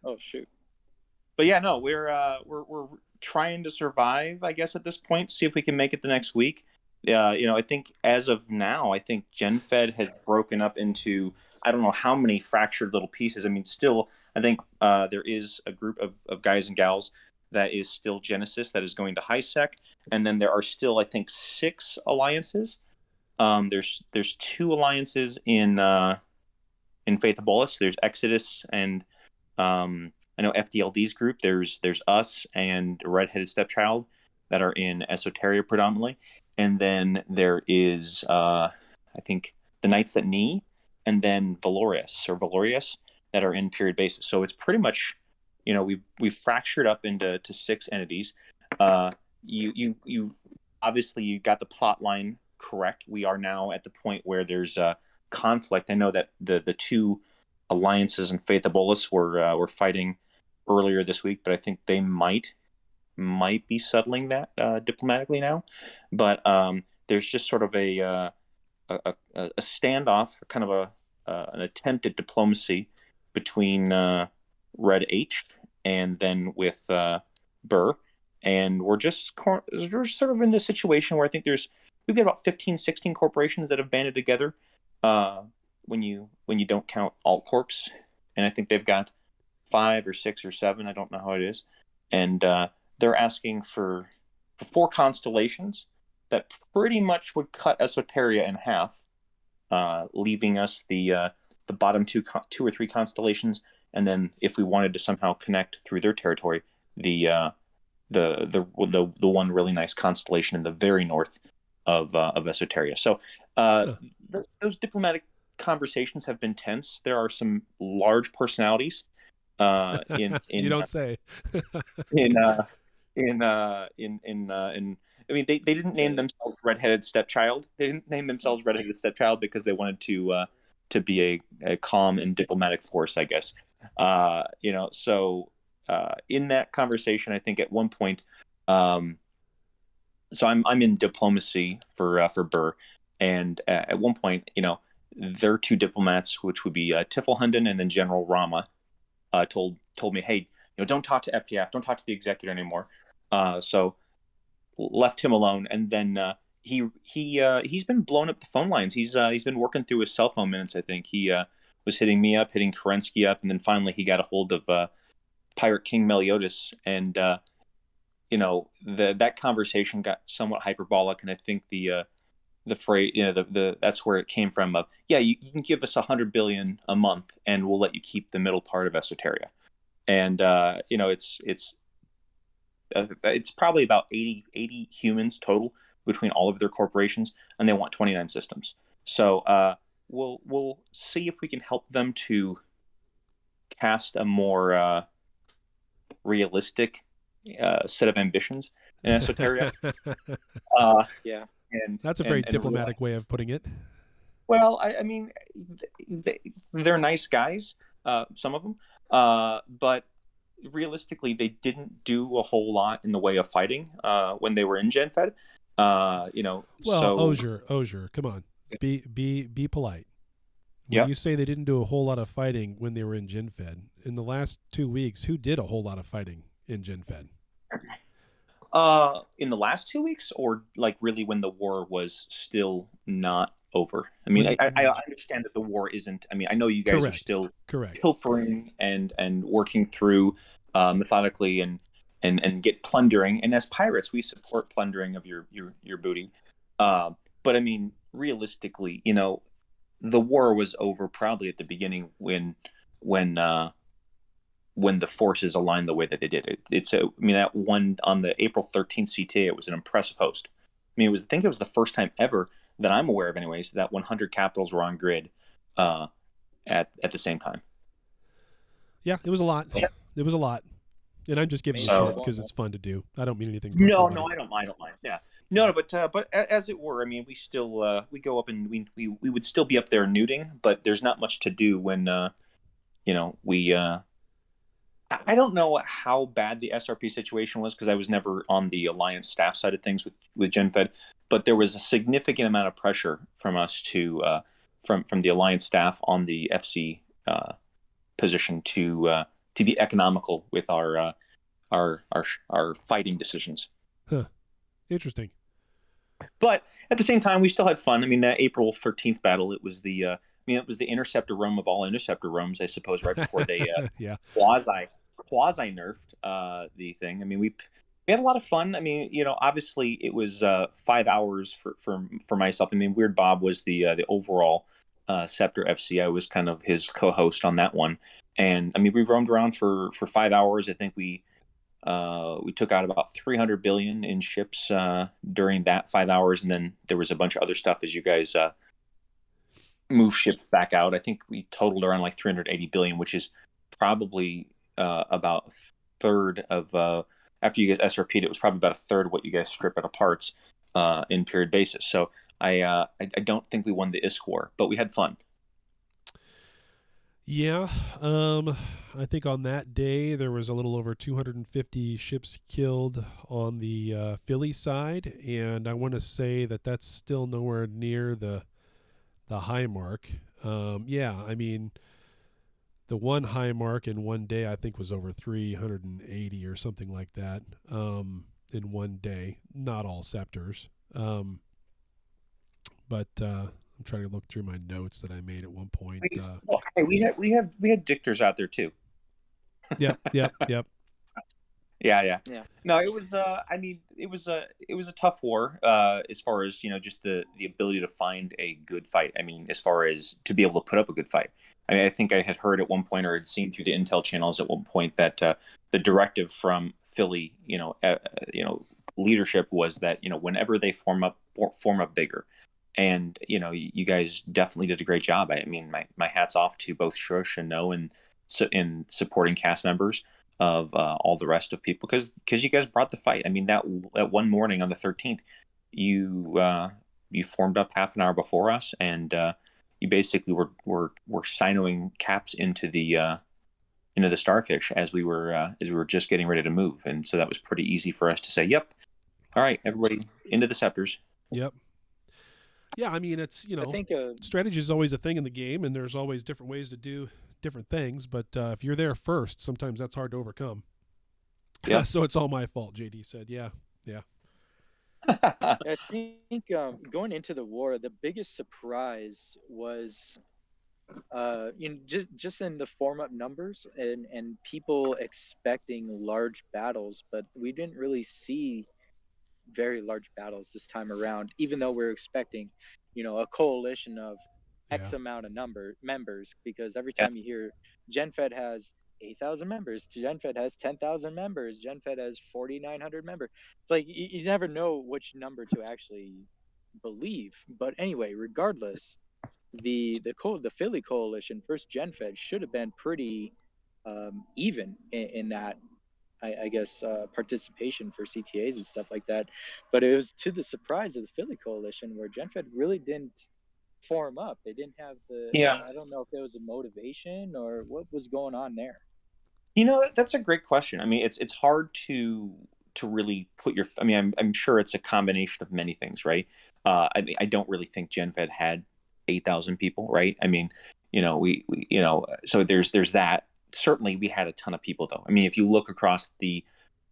oh shoot! But yeah, no, we're trying to survive, I guess, at this point. See if we can make it the next week. I think as of now, I think GenFed has broken up into, I don't know how many fractured little pieces. I mean, still, I think there is a group of guys and gals that is still Genesis that is going to HiSec, and then there are still, I think, 6 alliances. There's 2 alliances in Faith of Bolus. There's Exodus and I know FDLD's group. There's us and Redheaded Stepchild that are in Esoteria predominantly, and then there is I think the Knights That Knee, and then Valorius that are in period basis. So it's pretty much, we've fractured up into 6 entities. You obviously you got the plot line correct. We are now at the point where there's conflict. I know that the 2 alliances in Faith of Bolus were fighting earlier this week, but I think they might be settling that diplomatically now. But there's just sort of a standoff, kind of an attempt at diplomacy between Red H and then with BRRRR, and we're sort of in this situation where I think we've got about 15, 16 corporations that have banded together. When you don't count Alt Corps, and I think they've got 5 or 6 or 7, I don't know how it is, and they're asking for 4 constellations that pretty much would cut Esoteria in half, leaving us the bottom 2 or 3 constellations, and then if we wanted to somehow connect through their territory, the one really nice constellation in the very north of Esoteria. So those diplomatic conversations have been tense. There are some large personalities in you don't say. I mean, they didn't name themselves Redheaded Stepchild. They didn't name themselves Redheaded Stepchild because they wanted to be a calm and diplomatic force, I guess. So in that conversation, I think at one point, so I'm in diplomacy for BRRRR, and at one point, their 2 diplomats, which would be Tiffelhunden and then General Rama, told me, hey, don't talk to FTF, don't talk to the executor anymore. So left him alone, and then he's been blowing up the phone lines. He's been working through his cell phone minutes. I think he was hitting me up, hitting Kerensky up, and then finally he got a hold of Pirate King Meliodas, and that conversation got somewhat hyperbolic, and I think the phrase, that's where it came from. Of you can give us 100 billion a month, and we'll let you keep the middle part of Esoteria, and it's probably about 80 humans total between all of their corporations, and they want 29 systems. So we'll see if we can help them to cast a more realistic set of ambitions in Esoteria. Yeah. And that's a very diplomatic way of putting it. Well, I mean, they're nice guys, some of them, but realistically, they didn't do a whole lot in the way of fighting when they were in GenFed. Well, so Oyzer, come on, be polite. When you say they didn't do a whole lot of fighting when they were in GenFed, in the last 2 weeks, who did a whole lot of fighting in GenFed? In the last 2 weeks, or like really when the war was still not over? I mean, I understand that the war isn't. I mean, I know you guys are still pilfering and working through methodically and get plundering. And as pirates, we support plundering of your booty. But I mean, realistically, the war was over probably at the beginning when the forces aligned the way that they did. That one on the April 13th CTA, it was an impressive host. I mean, I think it was the first time ever that I'm aware of anyways, that 100 capitals were on grid at the same time. Yeah, it was a lot. Yeah. It was a lot. And I'm just giving you shit because it's fun to do. I don't mean anything. No, I don't mind. Yeah. No, but as it were, I mean, we still we go up and we would still be up there nuding, but there's not much to do when we I don't know how bad the SRP situation was because I was never on the Alliance staff side of things with GenFed, but there was a significant amount of pressure from us from the Alliance staff on the FC position to be economical with our our fighting decisions. Huh. Interesting. But at the same time, we still had fun. I mean, that April 13th battle, it was the it was the interceptor roam of all interceptor roams, I suppose, right before they yeah. quasi nerfed the thing. I mean, we had a lot of fun. I mean, obviously it was 5 hours for myself. I mean, Weird Bob was the overall Scepter FC. I was kind of his co-host on that one, and I mean, we roamed around for 5 hours. I think we took out about 300 billion in ships during that 5 hours, and then there was a bunch of other stuff as you guys move ships back out. I think we totaled around like 380 billion, which is probably about a third of after you guys SRP'd, it was probably about a third of what you guys strip out of parts in period basis. So I don't think we won the ISK war, but we had fun. Yeah, I think on that day there was a little over 250 ships killed on the Philly side, and I want to say that that's still nowhere near the high mark. Yeah, I mean, the one high mark in one day I think was over 380 or something like that in one day. Not all scepters, but I'm trying to look through my notes that I made at one point. Hey, we had dictors out there too. Yep. Yeah. No, it was. I mean, it was a tough war as far as just the ability to find a good fight. I mean, as far as to be able to put up a good fight. I mean, I think I had heard at one point or had seen through the intel channels at one point that the directive from Philly, leadership was that whenever they form up bigger. And you guys definitely did a great job. I mean, my hat's off to both Shush and No and supporting cast members of all the rest of people because you guys brought the fight. I mean, that one morning on the 13th, you formed up half an hour before us, and you basically were signowing caps into the Starfish as we were just getting ready to move, and so that was pretty easy for us to say, "Yep, all right, everybody into the scepters." Yep. Yeah, I mean, it's, I think strategy is always a thing in the game, and there's always different ways to do different things. But if you're there first, sometimes that's hard to overcome. Yeah. So it's all my fault, JD said. Yeah. I think going into the war, the biggest surprise was, just in the form up numbers and people expecting large battles, but we didn't really see very large battles this time around, even though we're expecting a coalition of X amount of members, because every time you hear GenFed has 8,000 members, GenFed has 10,000 members, GenFed has 4,900 members, it's like you never know which number to actually believe. But anyway, regardless, the Philly coalition versus GenFed should have been pretty even in that, I guess, participation for CTAs and stuff like that. But it was to the surprise of the Philly coalition where GenFed really didn't form up. They didn't have I don't know if there was a motivation or what was going on there. That's a great question. I mean, it's hard to really put your. I mean, I'm sure it's a combination of many things, right? I don't really think GenFed had 8,000 people, right? I mean, we so there's that. Certainly we had a ton of people though. I mean, if you look across the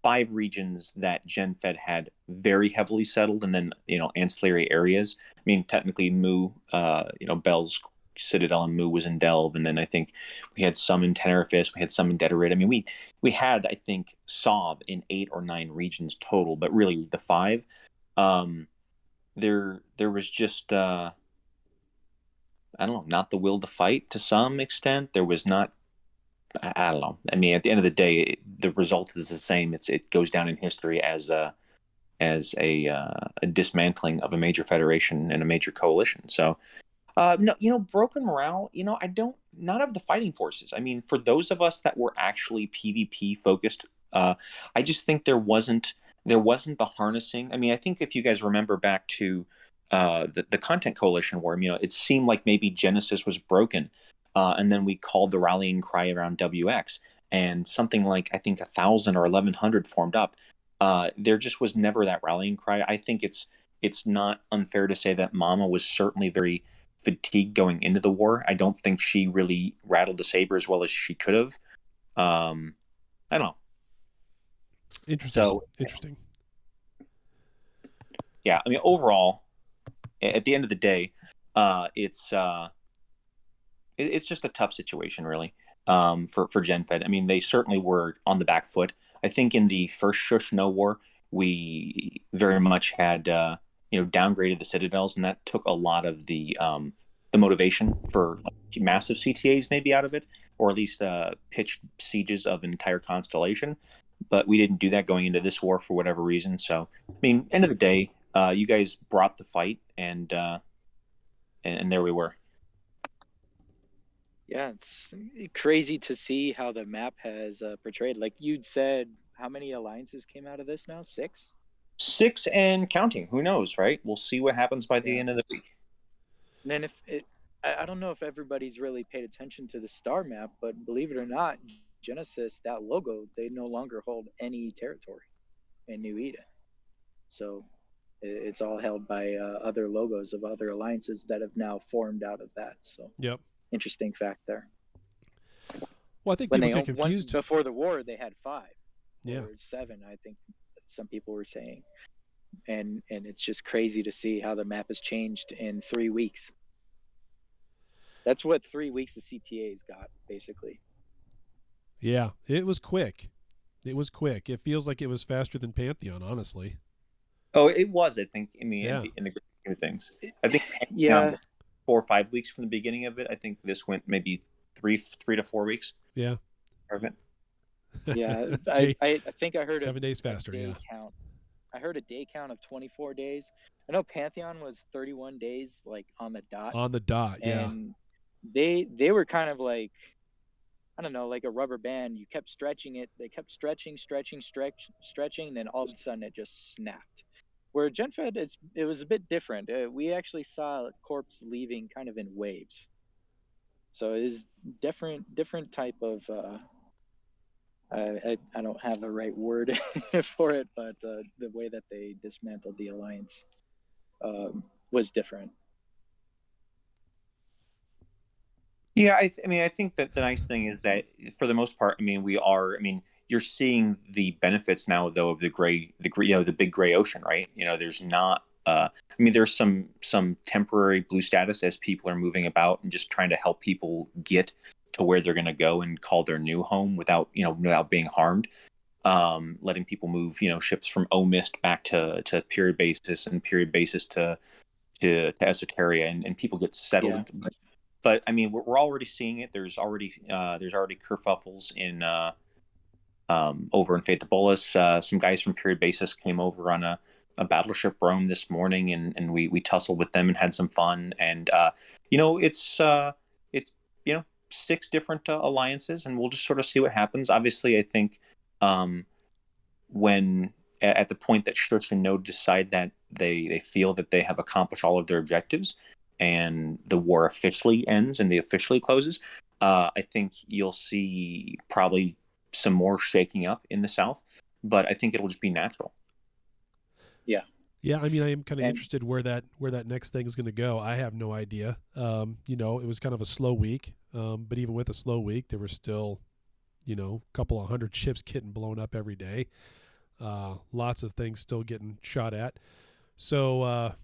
5 regions that GenFed had very heavily settled, and then ancillary areas. I mean, technically Mu, Bell's Citadel and Mu was in Delve, and then I think we had some in Tenerife, we had some in Deterit. I mean, we had, I think, Sov in 8 or 9 regions total, but really the 5, there was just I don't know, not the will to fight to some extent. There was not. I don't know. I mean, at the end of the day, the result is the same. It goes down in history as a dismantling of a major federation and a major coalition. So, no, broken morale. Not of the fighting forces. I mean, for those of us that were actually PvP focused, I just think there wasn't the harnessing. I mean, I think if you guys remember back to the content coalition war, it seemed like maybe Genesis was broken. And then we called the rallying cry around WX, and something like, I think, 1,000 or 1,100 formed up. There just was never that rallying cry. I think it's not unfair to say that Mama was certainly very fatigued going into the war. I don't think she really rattled the saber as well as she could have. I don't know. Interesting. Yeah, I mean, overall, at the end of the day, it's just a tough situation, really, for Gen Fed. I mean, they certainly were on the back foot. I think in the first Shush No War, we very much had downgraded the Citadels, and that took a lot of the motivation for massive CTAs maybe out of it, or at least pitched sieges of an entire constellation. But we didn't do that going into this war for whatever reason. So, I mean, end of the day, you guys brought the fight, and there we were. Yeah, it's crazy to see how the map has portrayed. Like you'd said, how many alliances came out of this now? 6? 6 and counting. Who knows, right? We'll see what happens by the end of the week. And then I don't know if everybody's really paid attention to the star map, but believe it or not, Genesis, that logo, they no longer hold any territory in New Eden. So it's all held by other logos of other alliances that have now formed out of that. So yep. Interesting fact there. Well, I think people get confused. Before the war, they had 5 or 7, I think some people were saying. And it's just crazy to see how the map has changed in 3 weeks. That's what 3 weeks of CTAs got, basically. Yeah, it was quick. It feels like it was faster than Pantheon, honestly. Oh, it was, I think. I mean, in the great scheme of things. I think Pantheon 4 or 5 weeks from the beginning of it. I think this went maybe 3 to 4 weeks. Yeah. Yeah, I think I heard 7 days faster. Yeah. Count. I heard a day count of 24 days. I know Pantheon was 31 days, like on the dot. On the dot, yeah. And they were kind of like, I don't know, like a rubber band. You kept stretching it. They kept stretching. And then all of a sudden it just snapped. Where GenFed, it was a bit different. We actually saw corpse leaving kind of in waves. So it is different type of. I don't have the right word for it, but the way that they dismantled the alliance was different. Yeah, I mean, I think that the nice thing is that for the most part, I mean, you're seeing the benefits now, though, of the big gray ocean, right? There's not. There's some temporary blue status as people are moving about and just trying to help people get to where they're going to go and call their new home without being harmed. Letting people move, ships from Omist back to period basis and period basis to Esoteria, and people get settled. Yeah. But I mean, we're already seeing it. There's already kerfuffles in over in Fate the Bolus. Some guys from period basis came over on a battleship Rome this morning, and we tussled with them and had some fun. And it's 6 different alliances, and we'll just sort of see what happens. Obviously, I think when at the point that Shush and Node decide that they feel that they have accomplished all of their objectives and the war officially ends and officially closes, I think you'll see probably some more shaking up in the South, but I think it'll just be natural. Yeah, I mean, I am kind of interested where that next thing is going to go. I have no idea. It was kind of a slow week, but even with a slow week, there were still, a couple of 100 ships getting blown up every day. Lots of things still getting shot at. So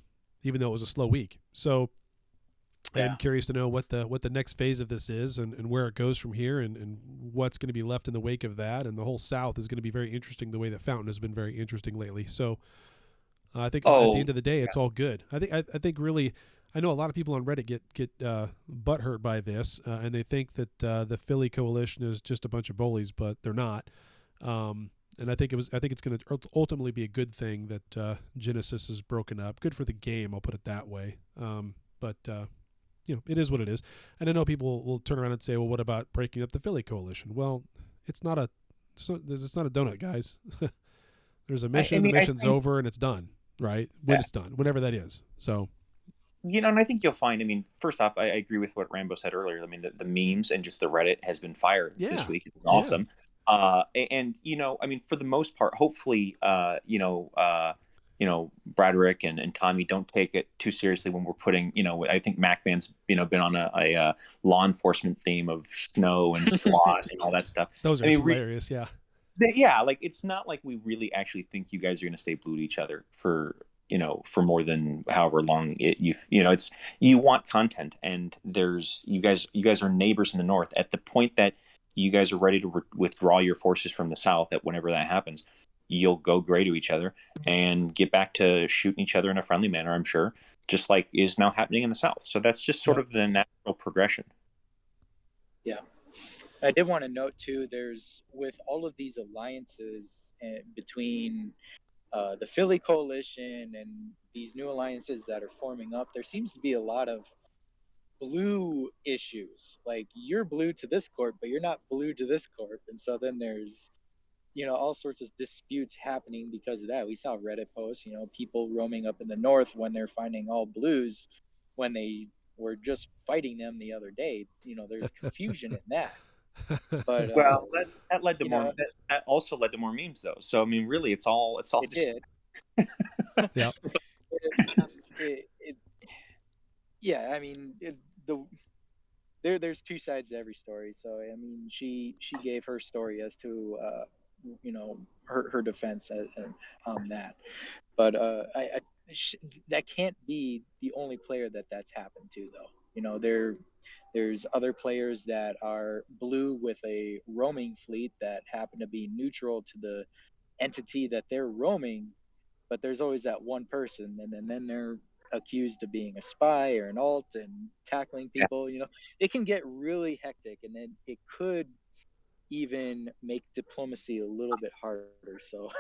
even though it was a slow week, I'm curious to know what the next phase of this is and where it goes from here and what's going to be left in the wake of that. And the whole South is going to be very interesting. The way that Fountain has been very interesting lately. So. I think at the end of the day, it's all good. I think really, I know a lot of people on Reddit get butthurt by this, and they think that the Philly coalition is just a bunch of bullies, but they're not. And I think it's going to ultimately be a good thing that Genesis is broken up. Good for the game, I'll put it that way. But it is what it is. And I know people will turn around and say, well, what about breaking up the Philly coalition? Well, it's not a donut, guys. There's a mission. The mission's over, and it's done. Right? When it's done, whenever that is. So, and I think you'll find, first off, I agree with what Rambo said earlier. the memes and just the Reddit has been fired this week. It's awesome. And for the most part, hopefully, Bradrick and Tommy don't take it too seriously when we're putting, I think MacBand's, been on a law enforcement theme of snow and SWAT and all that stuff. Those are hilarious. Yeah. Yeah, like it's not like we really actually think you guys are going to stay blue to each other for for more than however long it's you want content, and there's you guys are neighbors in the north. At the point that you guys are ready to withdraw your forces from the south, at whenever that happens, you'll go gray to each other and get back to shooting each other in a friendly manner, I'm sure, just like is now happening in the south. So that's just sort of the natural progression. Yeah. I did want to note too, there's with all of these alliances between the Philly coalition and these new alliances that are forming up, there seems to be a lot of blue issues. Like you're blue to this corp, but you're not blue to this corp. And so then there's, all sorts of disputes happening because of that. We saw Reddit posts, people roaming up in the north when they're finding all blues when they were just fighting them the other day. There's confusion in that. But well, that led to more. That also led to more memes, though. So I mean, really, it's all. It did. Yeah. Yeah, I mean, there's two sides to every story. So I mean, she gave her story as to her defense on that. But that can't be the only player that's happened to, though. There's other players that are blue with a roaming fleet that happen to be neutral to the entity that they're roaming, but there's always that one person, and then they're accused of being a spy or an alt and tackling people. It can get really hectic, and then it could even make diplomacy a little bit harder. So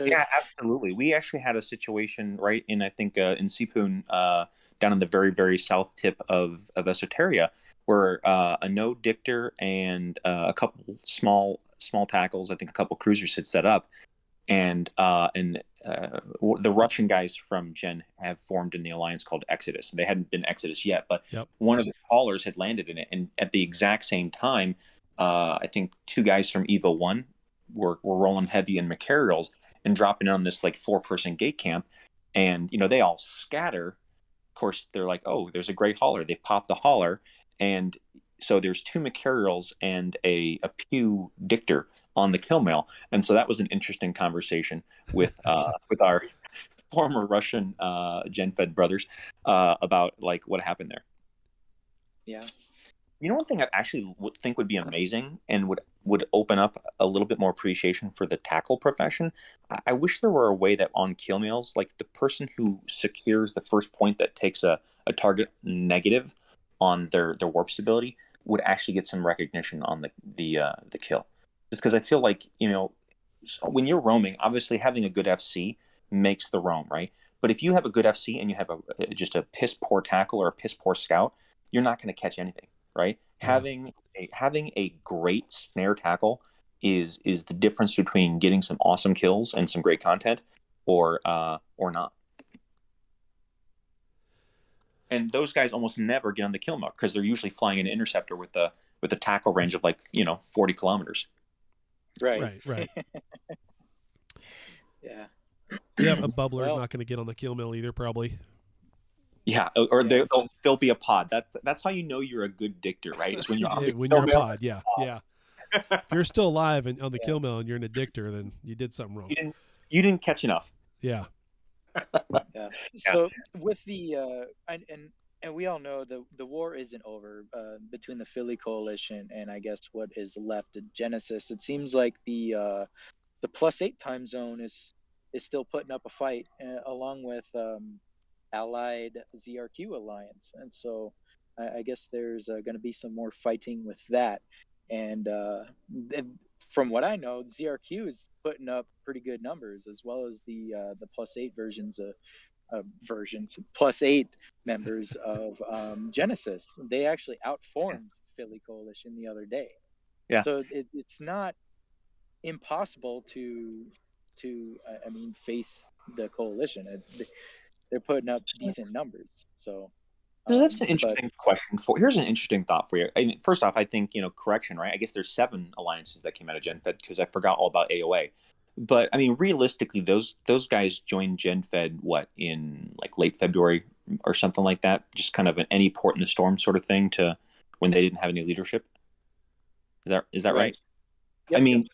yeah, absolutely. We actually had a situation right in, I think, in Sipoon, down in the very, very south tip of Esoteria, where a no dictor and a couple small tackles, I think a couple cruisers had set up, and the Russian guys from Gen have formed in the alliance called Exodus. They hadn't been Exodus yet, but one of the callers had landed in it, and at the exact same time, I think two guys from Evo 1 were rolling heavy in materials and dropping on this like 4-person gate camp, and they all scatter. Of course, they're like, oh, there's a gray hauler. They pop the hauler, and so there's 2 Macarials and a Pew Dictor on the kill mail, and so that was an interesting conversation with our former Russian Gen Fed brothers about like what happened there. Yeah. One thing I actually think would be amazing and would open up a little bit more appreciation for the tackle profession. I wish there were a way that on kill mails, like the person who secures the first point that takes a target negative on their warp stability would actually get some recognition on the kill. Just because I feel like, when you're roaming, obviously having a good FC makes the roam, right? But if you have a good FC and you have just a piss poor tackle or a piss poor scout, you're not going to catch anything. Right, having a great snare tackle is the difference between getting some awesome kills and some great content, or not. And those guys almost never get on the kill mark because they're usually flying an interceptor with a tackle range of like 40 kilometers. Right. Yeah, a bubbler's not going to get on the kill mill either, probably. Yeah, or they'll be a pod. That's how you know you're a good dictor, right? It's when you're you're a pod. Yeah. If you're still alive and on the kill mill and you're an addictor, then you did something wrong. You didn't catch enough. Yeah. Yeah. So with the and we all know the war isn't over between the Philly coalition and I guess what is left of Genesis. It seems like the +8 time zone is still putting up a fight along with allied ZRQ alliance, and so I guess there's going to be some more fighting with that. And from what I know, ZRQ is putting up pretty good numbers, as well as the +8 +8 members of Genesis. They actually outformed Philly Coalition the other day. Yeah. So it's not impossible to face the coalition. They're putting up decent numbers. So that's an interesting question. Here's an interesting thought for you. I mean, first off, I think correction, right? I guess there's 7 alliances that came out of Gen Fed because I forgot all about AOA. But I mean, realistically, those guys joined Gen Fed in like late February or something like that, just kind of an any port in the storm sort of thing to when they didn't have any leadership. Is that right? Yep, I mean,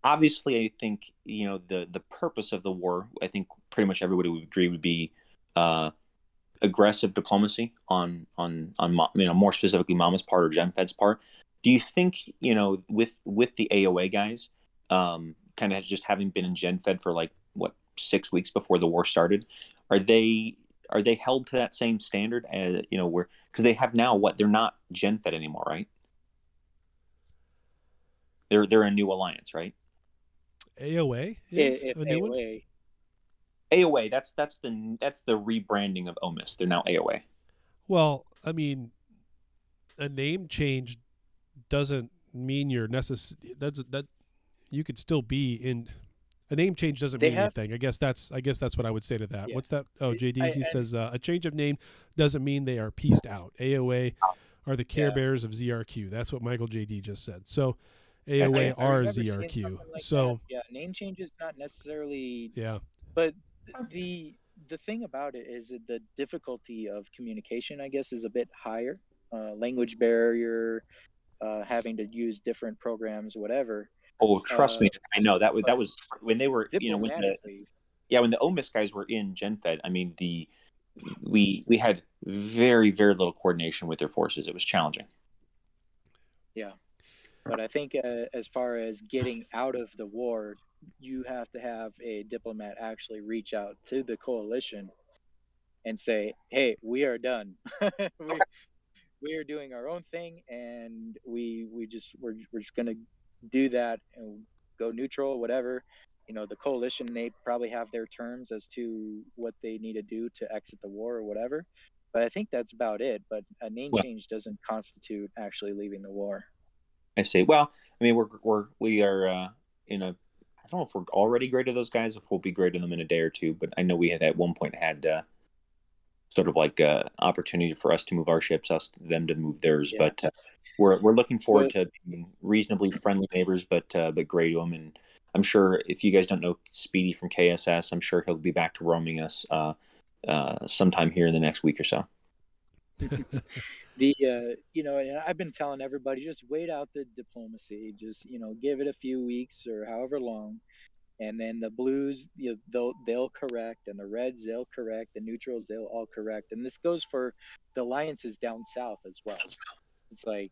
obviously, I think the purpose of the war. I think pretty much everybody would agree would be aggressive diplomacy on more specifically Mama's part or GenFed's part. Do you think with the AOA guys, kind of just having been in GenFed for like what 6 weeks before the war started, are they held to that same standard as where because they have now they're not GenFed anymore, right? They're a new alliance, right? AOA is a new one. AOA, that's the rebranding of OMIS. They're now AOA. Well, I mean, a name change doesn't mean you're necessary. That you could still be in. A name change doesn't mean anything. I guess that's what I would say to that. Yeah. What's that? Oh, JD, says a change of name doesn't mean they are pieced out. AOA are the carebears of ZRQ. That's what Michael JD just said. So AOA are ZRQ. Like so name change is not necessarily. Yeah. But the thing about it is the difficulty of communication, I guess, is a bit higher. Language barrier, having to use different programs, whatever. Oh, trust me, I know that was when they were when the OMIS guys were in GenFed. I mean, we had very little coordination with their forces. It was challenging. Yeah, but I think as far as getting out of the war, you have to have a diplomat actually reach out to the coalition and say, "Hey, we are done. we are doing our own thing, and we're just gonna do that and go neutral, whatever." The coalition, they probably have their terms as to what they need to do to exit the war or whatever. But I think that's about it. But a name change doesn't constitute actually leaving the war. I see. Well, I mean, we are in a. I don't know if we're already graded those guys, if we'll be grading them in a day or two. But I know we had at one point had sort of like opportunity for us to move our ships, them to move theirs. Yeah. But we're looking forward to being reasonably friendly neighbors, but grade them. And I'm sure if you guys don't know Speedy from KSS, I'm sure he'll be back to roaming us sometime here in the next week or so. And I've been telling everybody, just wait out the diplomacy. Just give it a few weeks or however long. And then the blues, they'll correct, and the reds, they'll correct, the neutrals, they'll all correct. And this goes for the alliances down south as well. It's like,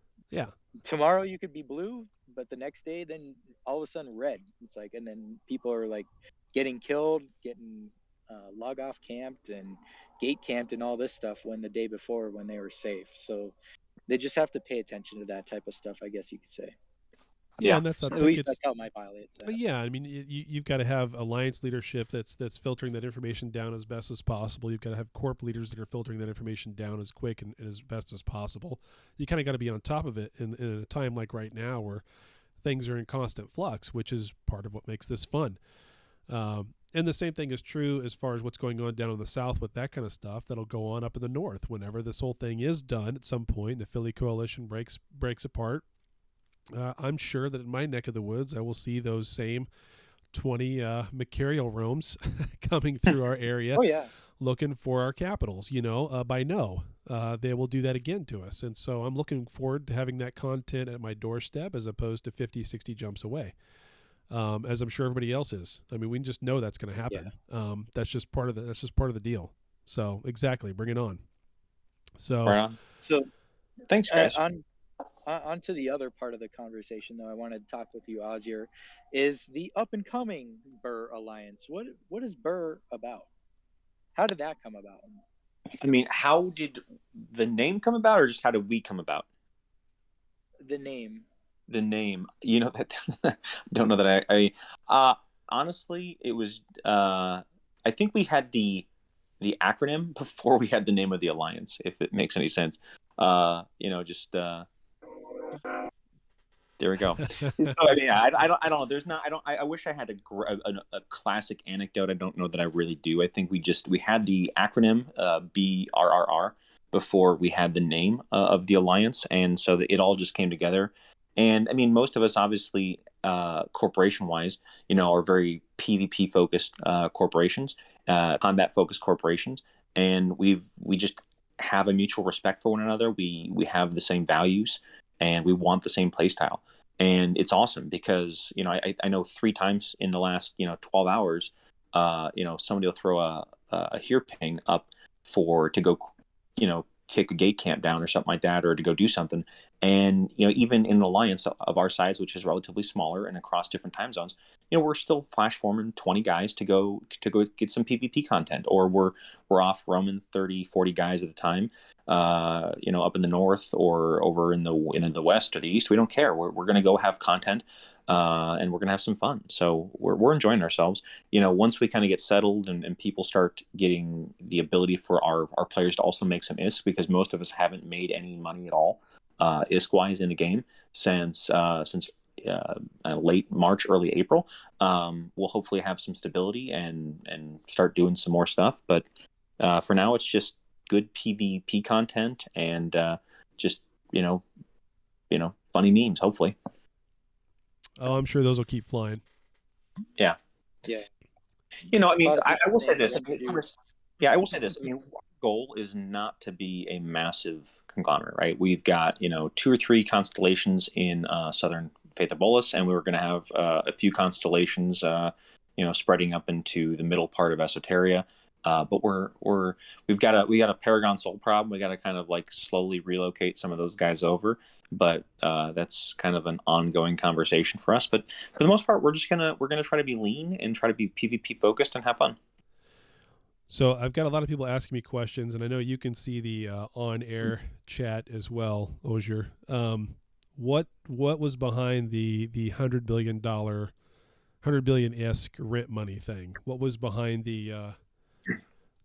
tomorrow you could be blue, but the next day, then all of a sudden red. It's like, and then people are like getting killed, getting log off camped and gate camped and all this stuff when the day before when they were safe. So they just have to pay attention to that type of stuff, I guess you could say. Yeah, and that's at least that's how my pilot. Yeah, I mean, you've got to have alliance leadership that's filtering that information down as best as possible. You've got to have corp leaders that are filtering that information down as quick and as best as possible. You kind of got to be on top of it in a time like right now where things are in constant flux, which is part of what makes this fun. And the same thing is true as far as what's going on down in the south with that kind of stuff that'll go on up in the north. Whenever this whole thing is done at some point, the Philly coalition breaks apart. I'm sure that in my neck of the woods, I will see those same 20 Macarial roams coming through our area looking for our capitals, by they will do that again to us. And so I'm looking forward to having that content at my doorstep as opposed to 50, 60 jumps away, as I'm sure everybody else is. I mean, we just know that's going to happen. Yeah. That's just part of the deal. So exactly, bring it on. So thanks, guys. On to the other part of the conversation, though, I wanted to talk with you, Oyzer, is the up-and-coming BRRRR Alliance. What is BRRRR about? How did that come about? I mean, how did the name come about, or just how did we come about? The name. That I don't know that I honestly, it was I think we had the acronym before we had the name of the alliance, if it makes any sense. There we go. So, I don't know. There's not. I wish I had a classic anecdote. I don't know that I really do. I think we had the acronym BRRRR before we had the name of the alliance, and so it all just came together. And I mean, most of us, obviously, corporation-wise, are very PvP-focused corporations, combat-focused corporations, and we just have a mutual respect for one another. We have the same values, and we want the same playstyle. and it's awesome because I know 3 times in the last 12 hours, somebody will throw a here ping up to go kick a gate camp down or something like that, or to go do something. And even in an alliance of our size, which is relatively smaller and across different time zones, we're still flash forming 20 guys to go get some PvP content, or we're off roaming 30-40 guys at a time, up in the north or over in the west or the east. We don't care. We're going to go have content, and we're going to have some fun. So we're enjoying ourselves. Once we kind of get settled and people start getting the ability for our players to also make some ISK, because most of us haven't made any money at all ISK-wise in the game since late March, early April. We'll hopefully have some stability and start doing some more stuff. But for now, it's just good PvP content and just funny memes, hopefully. Oh, I'm sure those will keep flying. Yeah. Yeah. I will say this. I will say this. Our goal is not to be a massive conglomerate, right? We've got 2 or 3 constellations in southern Faith of Bolus, and we were going to have a few constellations spreading up into the middle part of Esoteria. But we've got a Paragon Soul problem. We got to kind of like slowly relocate some of those guys over, but that's kind of an ongoing conversation for us. But for the most part, we're gonna try to be lean and try to be PvP focused and have fun. So I've got a lot of people asking me questions, and I know you can see the on-air chat as well, Oyzer. What was behind the $100 billion ISK rent money thing? What was behind the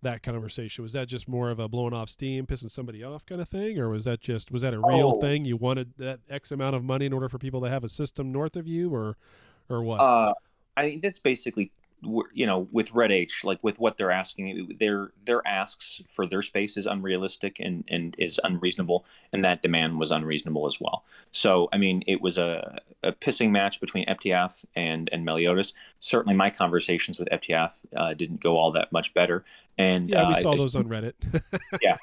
that conversation? Was that just more of a blowing off steam, pissing somebody off kind of thing, or was that a real thing? You wanted that X amount of money in order for people to have a system north of you, or what? I think that's basically, with Red H, like with what they're asking, their asks for their space is unrealistic and is unreasonable, and that demand was unreasonable as well. So, it was a pissing match between FTF and Meliodas. Certainly, my conversations with FTF didn't go all that much better. And yeah, we saw those on Reddit. Yeah,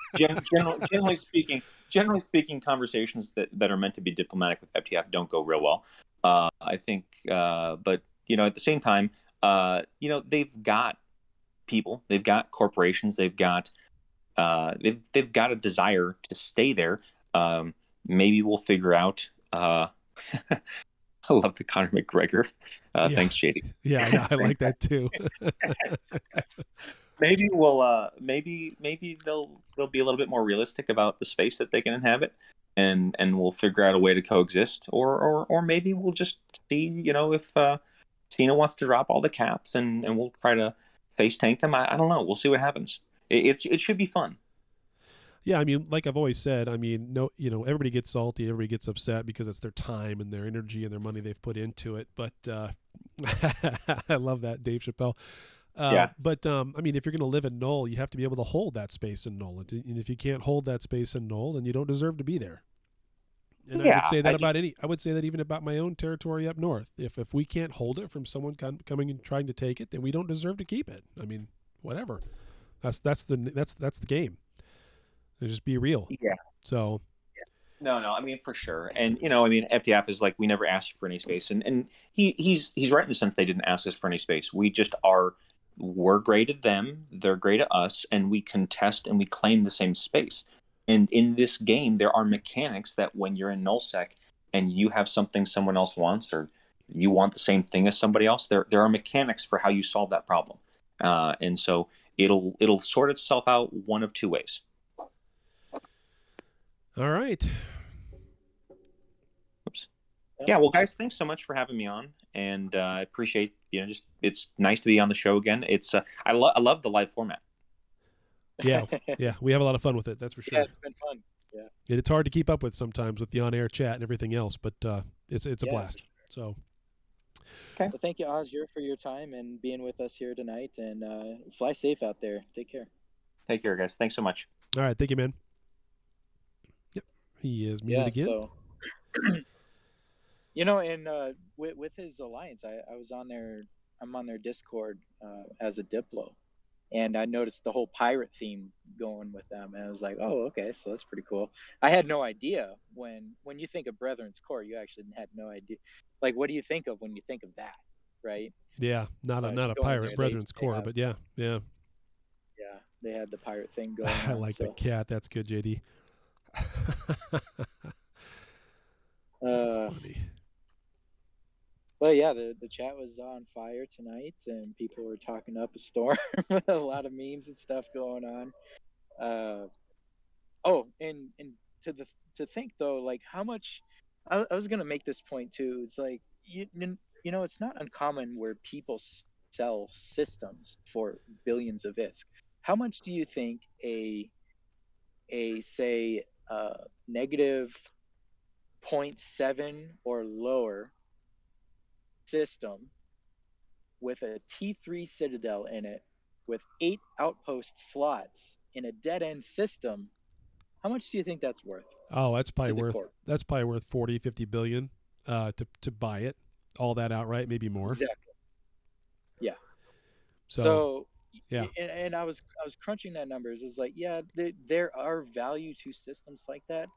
generally speaking, conversations that are meant to be diplomatic with FTF don't go real well. I think, but at the same time, they've got people, they've got corporations, they've got a desire to stay there. Maybe we'll figure out. I love the Conor McGregor. Yeah. Thanks, Shady. Yeah, I like that too. Maybe we'll maybe they'll be a little bit more realistic about the space that they can inhabit, and we'll figure out a way to coexist, or maybe we'll just see if Tina wants to drop all the caps and we'll try to face tank them. I don't know. We'll see what happens. It should be fun. Yeah, like I've always said, no, everybody gets salty, everybody gets upset because it's their time and their energy and their money they've put into it. But I love that, Dave Chappelle. Yeah. But if you're going to live in Null, you have to be able to hold that space in Null, and if you can't hold that space in Null, then you don't deserve to be there. And I would say that I would say that even about my own territory up north. If we can't hold it from someone coming and trying to take it, then we don't deserve to keep it. Whatever. That's the game. And just be real. Yeah. So. No, for sure. And FTF is like, we never asked you for any space, and he's right in the sense they didn't ask us for any space. We just we're great at them, they're great at us, and we contest and we claim the same space. And in this game, there are mechanics that when you're in nullsec and you have something someone else wants, or you want the same thing as somebody else, there are mechanics for how you solve that problem. And so it'll sort itself out one of 2 ways. All right. Oops. Yeah, well, guys, thanks so much for having me on, and I appreciate it's nice to be on the show again. It's I love the live format. Yeah, we have a lot of fun with it. That's for sure. Yeah, it's been fun. Yeah, it's hard to keep up with sometimes with the on-air chat and everything else, but it's a blast. So, okay. Well, thank you, Oyzer, for your time and being with us here tonight. And fly safe out there. Take care. Take care, guys. Thanks so much. All right, thank you, man. Yep, he is muted again. So, and with his alliance, I was on their. I'm on their Discord as a Diplo. and I noticed the whole pirate theme going with them, and I was like, oh, okay, so that's pretty cool. I had no idea when you think of Brethren's Core, you actually had no idea. Like, what do you think of when you think of that, right? Yeah, not a going pirate there, Brethren's they Core, have, but yeah. yeah, they had the pirate thing going I on. like the So cat. That's good, JD. That's funny. but yeah, the chat was on fire tonight, and people were talking up a storm. A lot of memes and stuff going on. Oh, and to think though, like how much I was gonna make this point too. It's like it's not uncommon where people sell systems for billions of ISK. How much do you think a say negative -0.7 or lower system with a T3 Citadel in it with 8 outpost slots in a dead end system, how much do you think that's worth? Oh, that's probably to the worth corp? 40, 50 billion to buy it, all that outright, maybe more. Exactly. Yeah. So yeah. And I was crunching that numbers. It's like, yeah, there are value to systems like that.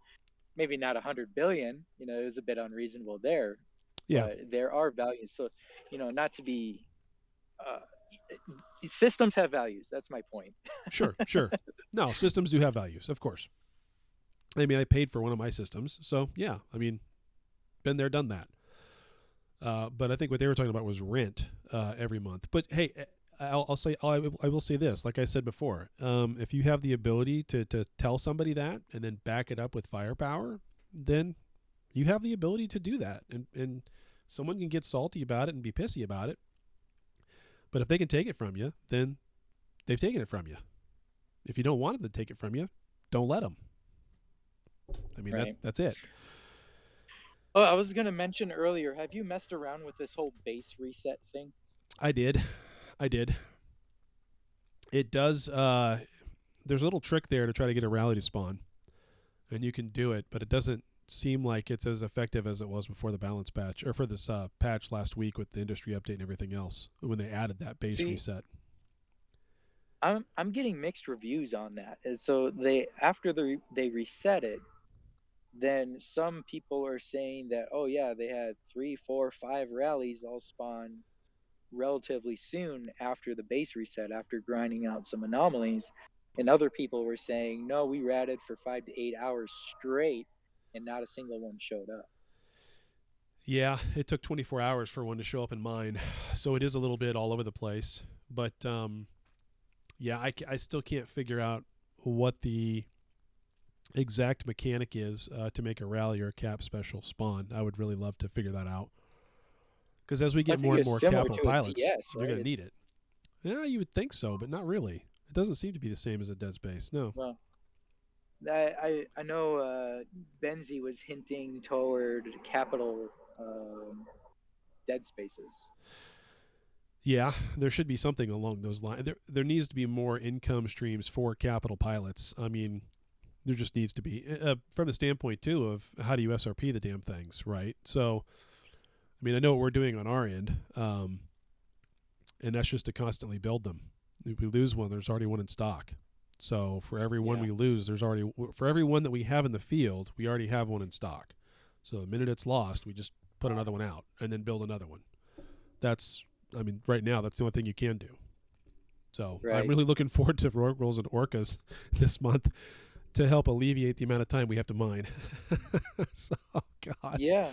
Maybe not 100 billion. It was a bit unreasonable there. Yeah. But there are values. So, not to be. Systems have values. That's my point. Sure. No, systems do have values, of course. I mean, I paid for one of my systems, so yeah. I mean, been there, done that. But I think what they were talking about was rent every month. But hey, I will say this. Like I said before, if you have the ability to tell somebody that and then back it up with firepower, then you have the ability to do that. And someone can get salty about it and be pissy about it. But if they can take it from you, then they've taken it from you. If you don't want them to take it from you, don't let them. I mean, right. That's it. Oh, I was going to mention earlier, have you messed around with this whole base reset thing? I did. It does. There's a little trick there to try to get a rally to spawn. And you can do it, but it doesn't seem like it's as effective as it was before the balance patch, or for this patch last week with the industry update and everything else, when they added that base reset. I'm getting mixed reviews on that. And so after they reset it, then some people are saying that, oh yeah, they had 3, 4, 5 rallies all spawn relatively soon after the base reset, after grinding out some anomalies. And other people were saying, no, we ratted for 5 to 8 hours straight and not a single one showed up. Yeah, it took 24 hours for one to show up in mine. So it is a little bit all over the place. But yeah, I still can't figure out what the exact mechanic is to make a rally or a cap special spawn. I would really love to figure that out. Because as we get more and more capital pilots, you're going to need it. Yeah, you would think so, but not really. It doesn't seem to be the same as a dead space. No. Well, I know Benzie was hinting toward capital dead spaces. Yeah, there should be something along those lines. There needs to be more income streams for capital pilots. I mean, there just needs to be, from the standpoint too of how do you SRP the damn things, right? So, I mean, I know what we're doing on our end, and that's just to constantly build them. If we lose one, there's already one in stock. So for every one we lose, for every one that we have in the field, we already have one in stock. So the minute it's lost, we just put another one out and then build another one. I mean, right now, that's the only thing you can do. So I'm really looking forward to Rogue Rolls and Orcas this month to help alleviate the amount of time we have to mine. So, God. Yeah.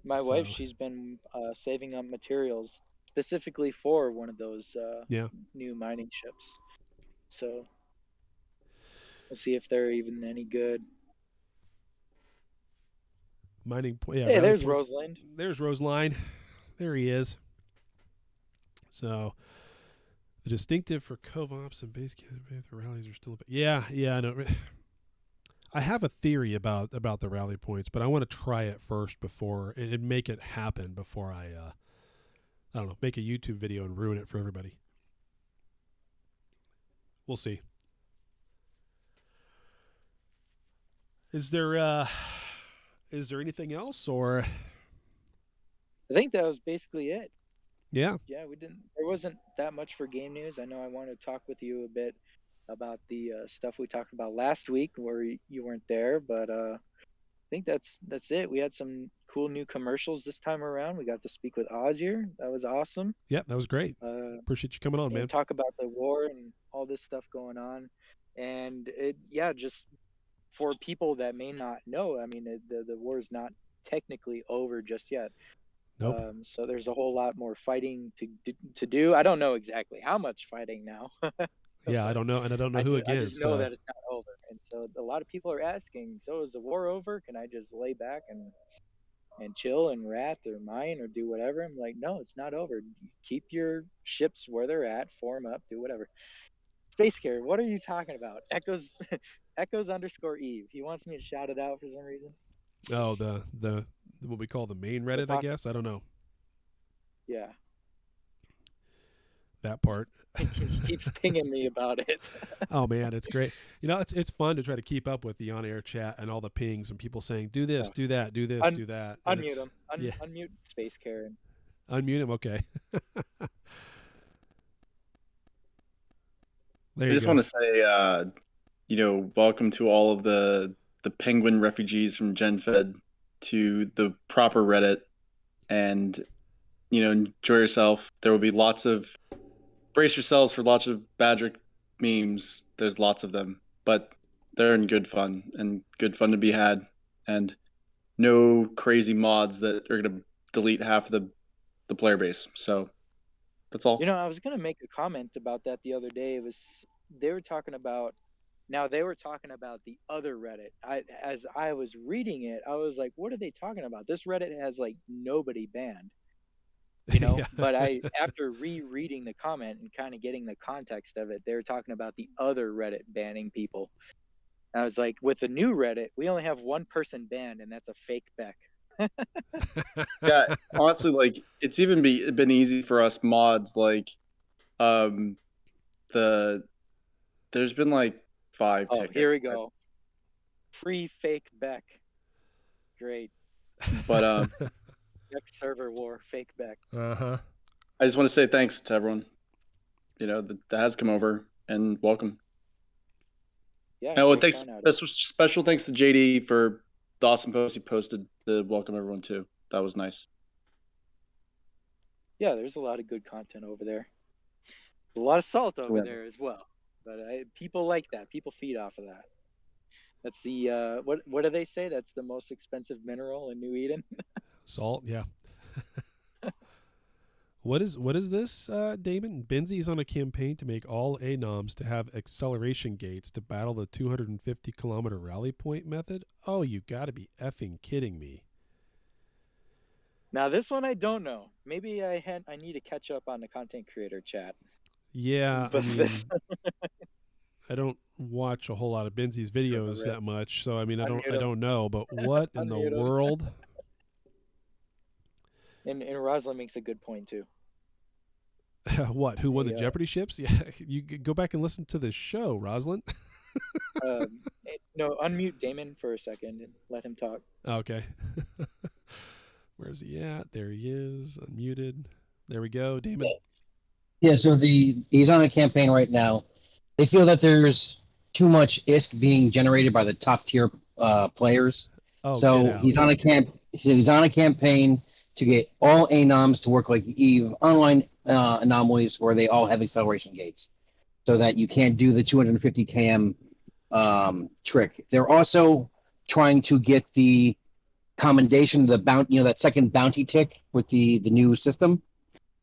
My wife, she's been saving up materials specifically for one of those new mining ships. So we'll see if they're even any good. Mining hey, there's Rosalind. There's Roseline. There he is. So the distinctive for Covops and base camp, the rallies are still yeah, I know. I have a theory about the rally points, but I want to try it first before and make it happen before I don't know, make a YouTube video and ruin it for everybody. We'll see. Is there anything else, or? I think that was basically it. Yeah. Yeah, we didn't. There wasn't that much for game news. I know I wanted to talk with you a bit about the stuff we talked about last week, where you weren't there, but I think that's it. We had some cool new commercials this time around. We got to speak with Oyzer. That was awesome. Yeah, that was great. Appreciate you coming on, man. Talk about the war and all this stuff going on, and just for people that may not know, I mean, the war is not technically over just yet. Nope. So there's a whole lot more fighting to do. I don't know exactly how much fighting now. Yeah, I don't know, and I don't know who against. I just know that it's not over, and so a lot of people are asking. So is the war over? Can I just lay back and chill and rat or mine or do whatever? I'm like, no, it's not over. Keep your ships where they're at. Form up. Do whatever. Space Carrier, what are you talking about? Echoes _ Eve. He wants me to shout it out for some reason. Oh, the what we call the main Reddit, I guess. I don't know. Yeah. That part. He keeps pinging me about it. Oh man, it's great. You know, it's fun to try to keep up with the on-air chat and all the pings and people saying, "Do this, do that, do this, do that." And unmute him. Unmute Space Carrier. Unmute him. Okay. I just want to say, welcome to all of the penguin refugees from GenFed to the proper Reddit, and enjoy yourself. There will be brace yourselves for lots of Badrick memes. There's lots of them, but they're in good fun to be had, and no crazy mods that are going to delete half of the player base. So that's all. I was going to make a comment about that the other day. They were talking about the other Reddit. As I was reading it, I was like, what are they talking about? This Reddit has like nobody banned. Yeah. But after rereading the comment and kind of getting the context of it, they were talking about the other Reddit banning people. And I was like, with the new Reddit, we only have one person banned, and that's a fake Beck. Yeah, honestly, like it's even been easy for us mods. Like, there's been like 5 tickets. Here we go. Free fake Beck. Great. But Next server war, fake Beck. Uh-huh. I just want to say thanks to everyone, that has come over, and welcome. Yeah. Special thanks to JD for the awesome post he posted to welcome everyone too. That was nice. Yeah, there's a lot of good content over there. A lot of salt over there as well. But people like that. People feed off of that. That's the what do they say? That's the most expensive mineral in New Eden. Salt, yeah. What is this, Damon? Benzi's on a campaign to make all ANOMs to have acceleration gates to battle the 250-kilometer rally point method? Oh, you got to be effing kidding me. Now, this one I don't know. Maybe I need to catch up on the content creator chat. Yeah, but I don't watch a whole lot of Benzi's videos that much, so I don't know. But what in the world? And Rosalind makes a good point too. What? Who won the Jeopardy ships? Yeah, you go back and listen to the show, Rosalind. No, unmute Damon for a second and let him talk. Okay. Where's he at? There he is, unmuted. There we go, Damon. Yeah, so he's on a campaign right now. They feel that there's too much ISK being generated by the top tier players. Oh, so he's on a campaign to get all ANOMs to work like Eve online anomalies where they all have acceleration gates, so that you can't do the 250 km trick. They're also trying to get the commendation, that second bounty tick with the new system,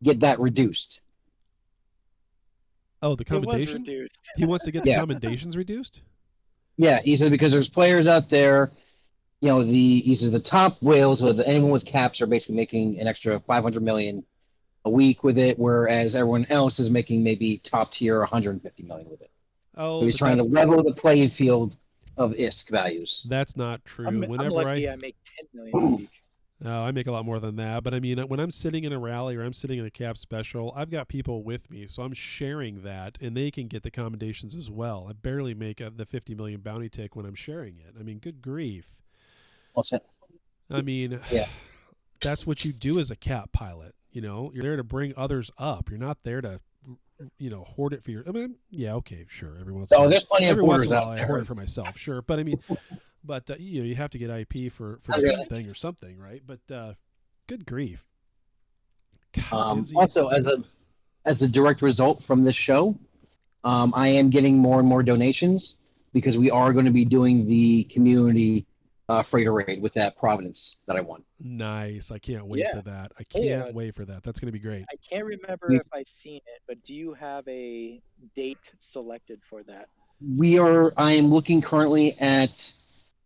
get that reduced. Oh, the commendation? He wants to get the commendations reduced? Yeah, he said because there's players out there, the top whales with anyone with caps are basically making an extra 500 million a week with it, whereas everyone else is making maybe top tier 150 million with it. Oh, so he's trying to level the playing field of ISK values. That's not true. I'm lucky I make 10 million a week. Oh, I make a lot more than that. But I mean, when I'm sitting in a rally or I'm sitting in a cap special, I've got people with me, so I'm sharing that, and they can get the commendations as well. I barely make the 50 million bounty tick when I'm sharing it. I mean, good grief. What's that? I mean, that's what you do as a cap pilot. You're there to bring others up. You're not there to, hoard it for your. I mean, yeah, okay, sure. Every once in a while, there's plenty of every once in hoarders a while, out I there. hoard it for myself, sure. But I mean, you have to get IP for the Okay. damn thing or something, right? But good grief. God, Also, as a direct result from this show, I am getting more and more donations because we are going to be doing the community freighter raid with that Providence that I won. Nice. I can't wait for that. I can't wait for that. That's going to be great. I can't remember if I've seen it, but do you have a date selected for that? I am looking currently at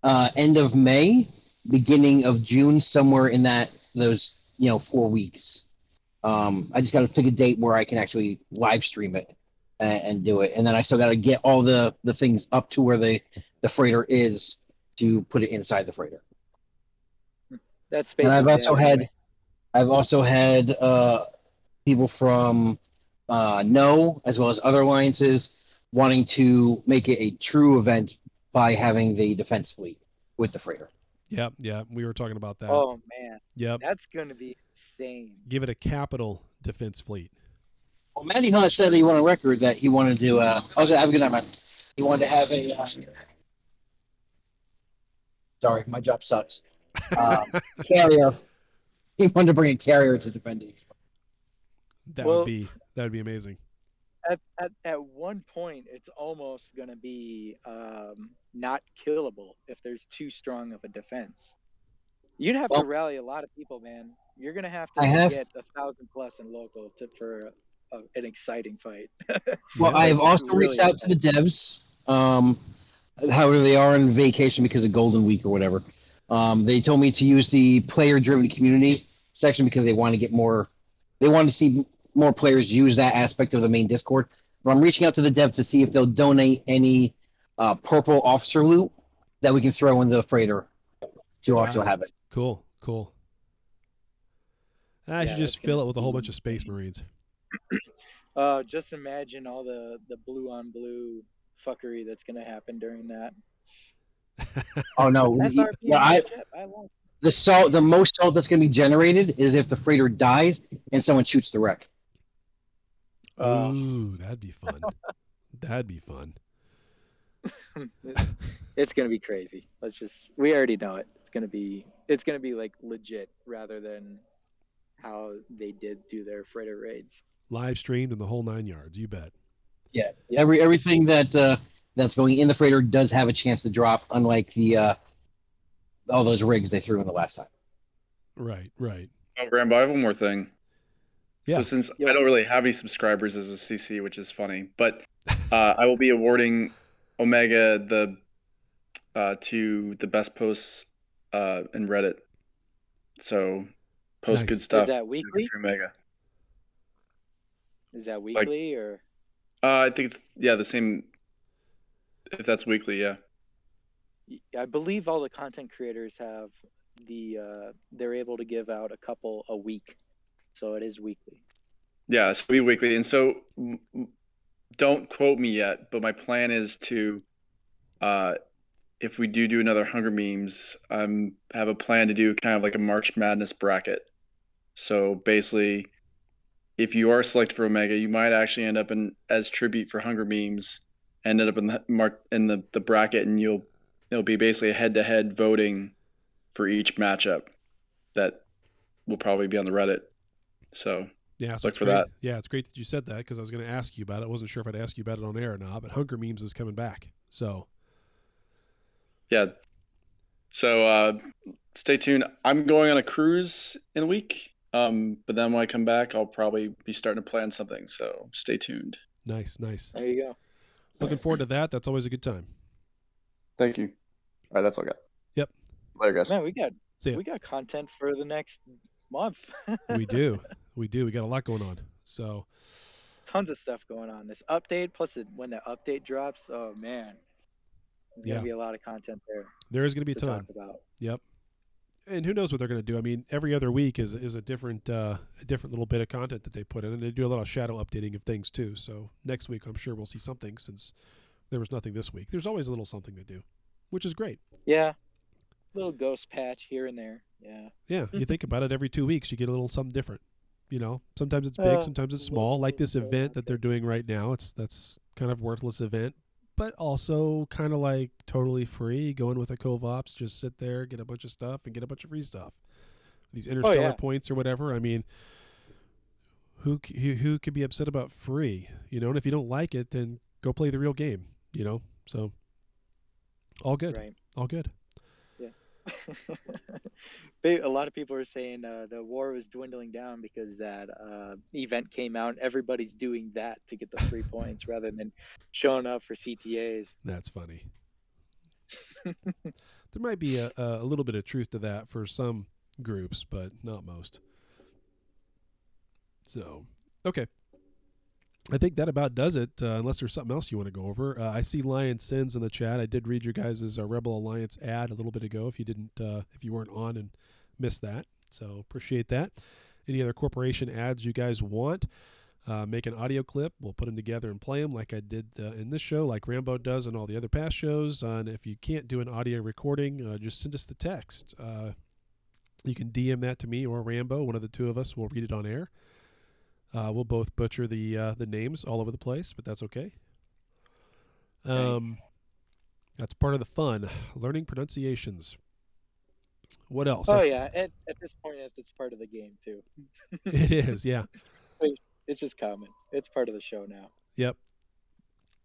end of May, beginning of June, somewhere in those 4 weeks. I just got to pick a date where I can actually live stream it and do it, and then I still got to get all the things up to where the freighter is to put it inside the freighter. That space. And I've also had people from No, as well as other alliances, wanting to make it a true event by having the defense fleet with the freighter. Yep, we were talking about that. Oh man, yep, that's going to be insane. Give it a capital defense fleet. Well, Matty Hunt said he won a record that he wanted to. Also, have a good night, man. He wanted to have a. Sorry, my job sucks. Carrier. He wanted to bring a carrier to defend it. That would be amazing. At one point, it's almost going to be not killable if there's too strong of a defense. You'd have to rally a lot of people, man. You're going to have to get 1,000+ in local for an exciting fight. Well, I've also reached out to the devs. However, they are on vacation because of Golden Week or whatever. They told me to use the player-driven community section because they want to get more. They want to see more players use that aspect of the main Discord. But I'm reaching out to the devs to see if they'll donate any purple officer loot that we can throw in the freighter to also have it. Cool. I should just fill it with a whole bunch of Space Marines. Just imagine all the blue on blue fuckery that's going to happen during that. Oh no! The most salt that's going to be generated is if the freighter dies and someone shoots the wreck. Ooh, that'd be fun. That'd be fun. It's going to be crazy. We already know it. It's going to be like legit rather than how they did do their freighter raids. Live streamed in the whole 9 yards. You bet. Yeah. Everything that's going in the freighter does have a chance to drop, unlike the all those rigs they threw in the last time. Right. Oh, Rambo, I have one more thing. Yeah. So since I don't really have any subscribers as a CC, which is funny, but I will be awarding Omega to the best posts in Reddit. So post good stuff. Is that weekly? Omega. Is that weekly or? I think it's the same. If that's weekly, yeah. I believe all the content creators have they're able to give out a couple a week, so it is weekly. Yeah, it's be weekly, and so don't quote me yet, but my plan is to, if we do another Hunger Memes, have a plan to do kind of like a March Madness bracket. So basically, if you are selected for Omega, you might actually end up as tribute for Hunger Memes, ended up in the bracket, and it'll be basically a head-to-head voting for each matchup that will probably be on the Reddit. So look for that. Yeah, it's great that you said that because I was going to ask you about it. I wasn't sure if I'd ask you about it on air or not, but Hunger Memes is coming back. So yeah. So stay tuned. I'm going on a cruise in a week. But then when I come back, I'll probably be starting to plan something. So stay tuned. Nice. There you go. Looking forward to that. That's always a good time. Thank you. All right, that's all I got. Yep. Later, guys. Man, we got content for the next month. We do. We got a lot going on. So tons of stuff going on. This update, plus when the update drops, oh man, there's gonna be a lot of content there. There is gonna be a ton. Talk about. Yep. And who knows what they're going to do? I mean, every other week is a different little bit of content that they put in, and they do a lot of shadow updating of things too. So next week, I'm sure we'll see something since there was nothing this week. There's always a little something to do, which is great. Yeah, little ghost patch here and there. Yeah. Yeah, you think about it, every 2 weeks you get a little something different. You know, sometimes it's big, sometimes it's small. Like this event that they're doing right now, that's kind of worthless event, but also kind of like totally free. Go in with a co-ops, just sit there, get a bunch of stuff, and get a bunch of free stuff. These interstellar points or whatever. I mean, who could be upset about free? You know, and if you don't like it, then go play the real game. You know, so all good, Right. all good. Yeah. A lot of people are saying the war was dwindling down because that event came out. Everybody's doing that to get the free points rather than showing up for CTAs. That's funny. There might be a little bit of truth to that for some groups, but not most. So, okay. I think that about does it, unless there's something else you want to go over. I see Lion Sins in the chat. I did read your guys' Rebel Alliance ad a little bit ago if you weren't on and missed that. So appreciate that. Any other corporation ads you guys want, make an audio clip. We'll put them together and play them like I did in this show, like Rambo does and all the other past shows. And if you can't do an audio recording, just send us the text. You can DM that to me or Rambo. One of the two of us will read it on air. We'll both butcher the names all over the place, but that's okay. That's part of the fun, learning pronunciations. What else? Oh yeah, at this point, it's part of the game too. It is, yeah. It's just common. It's part of the show now. Yep.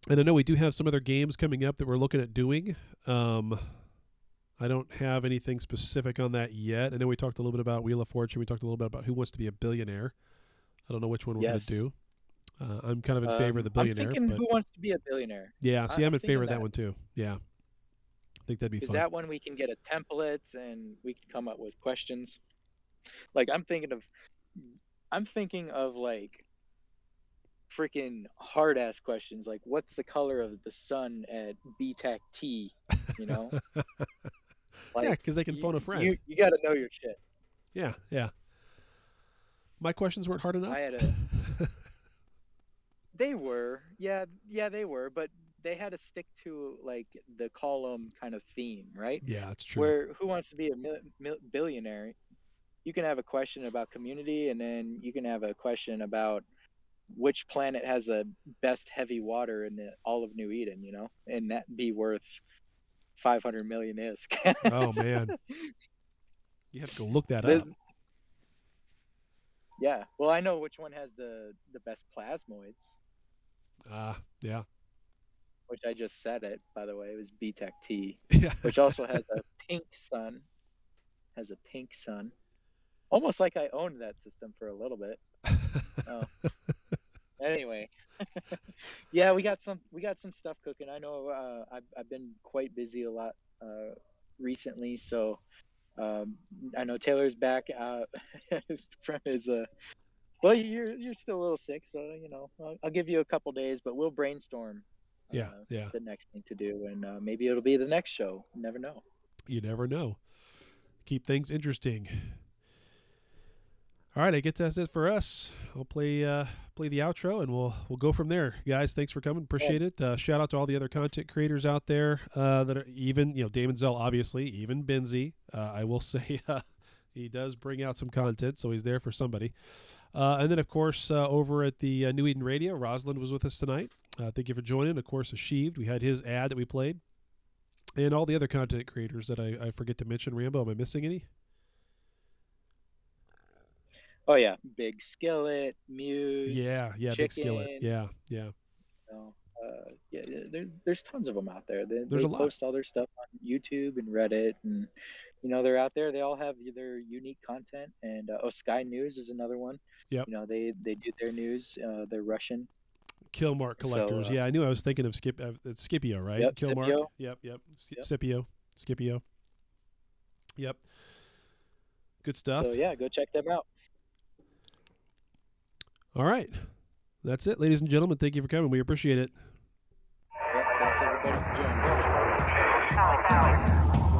And I know we do have some other games coming up that we're looking at doing. I don't have anything specific on that yet. I know we talked a little bit about Wheel of Fortune. We talked a little bit about Who Wants to Be a Billionaire. I don't know which one we're going to do. I'm kind of in favor of the billionaire. I'm thinking but Who Wants to Be a Billionaire? Yeah, see, I'm in favor of that one too. Yeah. I think that'd be fun. Is that one we can get a template and we can come up with questions? Like I'm thinking of like freaking hard ass questions like what's the color of the sun at BTAC T, you know? Like, yeah, because they can phone a friend. You got to know your shit. Yeah, yeah. My questions weren't hard enough. They were, yeah, they were, but they had to stick to like the column kind of theme, right? Yeah, that's true. Where Who Wants to Be a Billionaire? You can have a question about community, and then you can have a question about which planet has the best heavy water in all of New Eden, you know, and that be worth 500 million ISK. Oh man, you have to go look that up. Yeah, well, I know which one has the best plasmoids. Yeah. Which I just said it, by the way. It was BTEC T, yeah. Which also has a pink sun. Almost like I owned that system for a little bit. Anyway, yeah, we got some stuff cooking. I know I've been quite busy a lot recently, so I know Taylor's back from his well, you're still a little sick, so you know I'll give you a couple days, but we'll brainstorm. The next thing to do, and maybe it'll be the next show. You never know. You never know. Keep things interesting. All right, I guess that's it for us. I'll play the outro, and we'll go from there. Guys, thanks for coming. Appreciate it. Shout out to all the other content creators out there that are even, Damon Zell, obviously, even Benzie. I will say he does bring out some content, so he's there for somebody. And then, of course, over at the New Eden Radio, Rosalind was with us tonight. Thank you for joining. Of course, Achieved. We had his ad that we played. And all the other content creators that I forget to mention. Rambo, am I missing any? Oh, yeah. Big Skillet, Muse. Yeah, Chicken. Big Skillet. Yeah. There's tons of them out there. They a lot. Post all their stuff on YouTube and Reddit, and they're out there. They all have their unique content. And Sky News is another one. Yep. They do their news. They're Russian. Killmark Collectors. I knew I was thinking of it's Scipio, right? Yep, Killmark. Scipio. Yep. Scipio. Yep. Good stuff. So yeah, go check them out. All right. That's it, ladies and gentlemen. Thank you for coming. We appreciate it. Yep, thanks everybody for joining.